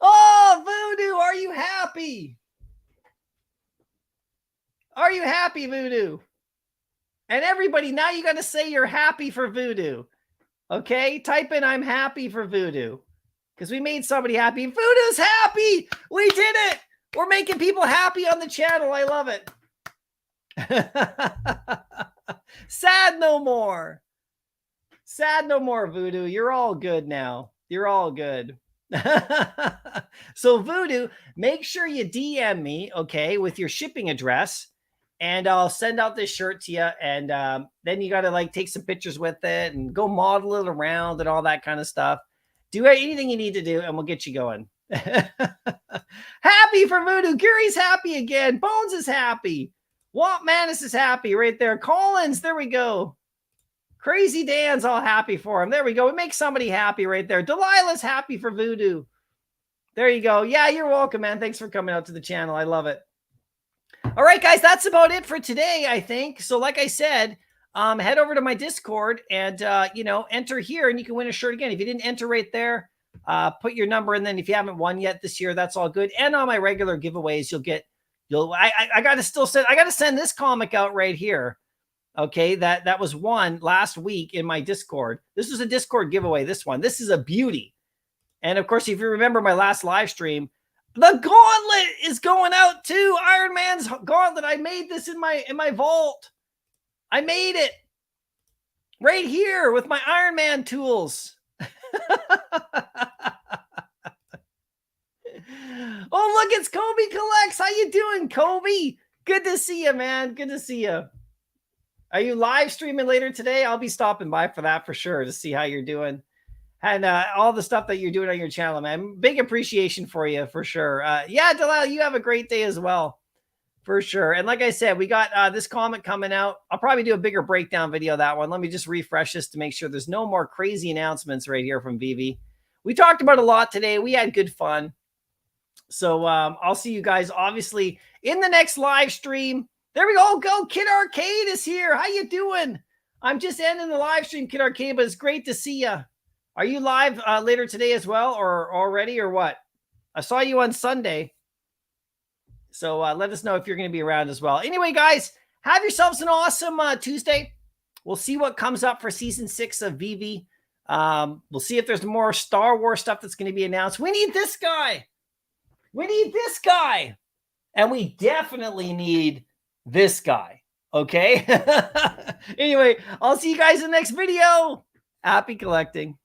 Oh, Voodoo, are you happy? Are you happy, Voodoo? And everybody, now you got to say you're happy for Voodoo. Okay? Type in I'm happy for Voodoo. Because we made somebody happy. Voodoo's happy! We did it! We're making people happy on the channel. I love it. Sad no more. Sad no more, Voodoo. You're all good now. You're all good. So Voodoo, make sure you DM me, okay, with your shipping address, and I'll send out this shirt to you. And then you got to like take some pictures with it and go model it around and all that kind of stuff. Do anything you need to do, and we'll get you going. Happy for Voodoo. Gary's happy again. Bones is happy. Womp Manus is happy right there. Collins, there we go. Crazy Dan's all happy for him. There we go. We make somebody happy right there. Delilah's happy for Voodoo. There you go. Yeah, you're welcome, man. Thanks for coming out to the channel. I love it. All right, guys, that's about it for today, I think. So like I said, head over to my Discord and, enter here and you can win a shirt again. If you didn't enter right there, put your number in. Then if you haven't won yet this year, that's all good. And on my regular giveaways, I got to send this comic out right here. Okay, that was won last week in my Discord. This was a Discord giveaway, this one. This is a beauty. And of course, if you remember my last live stream, the gauntlet is going out too. Iron Man's gauntlet. I made this in my vault. I made it right here with my Iron Man tools. Oh, look, it's Kobe Collects. How you doing, Kobe? Good to see you, man. Good to see you. Are you live streaming later today? I'll be stopping by for that for sure to see how you're doing. And all the stuff that you're doing on your channel, man. Big appreciation for you, for sure. Yeah, Delilah, you have a great day as well, for sure. And like I said, we got this comic coming out. I'll probably do a bigger breakdown video of that one. Let me just refresh this to make sure there's no more crazy announcements right here from Vivi. We talked about a lot today. We had good fun. So I'll see you guys, obviously, in the next live stream. There we go. Go. Kid Arcade is here. How you doing? I'm just ending the live stream, Kid Arcade, but it's great to see you. Are you live later today as well, or already, or what? I saw you on Sunday. So let us know if you're going to be around as well. Anyway, guys, have yourselves an awesome Tuesday. We'll see what comes up for season 6 of Vivi. We'll see if there's more Star Wars stuff that's going to be announced. We need this guy. We need this guy. And we definitely need this guy. Okay. Anyway, I'll see you guys in the next video. Happy collecting.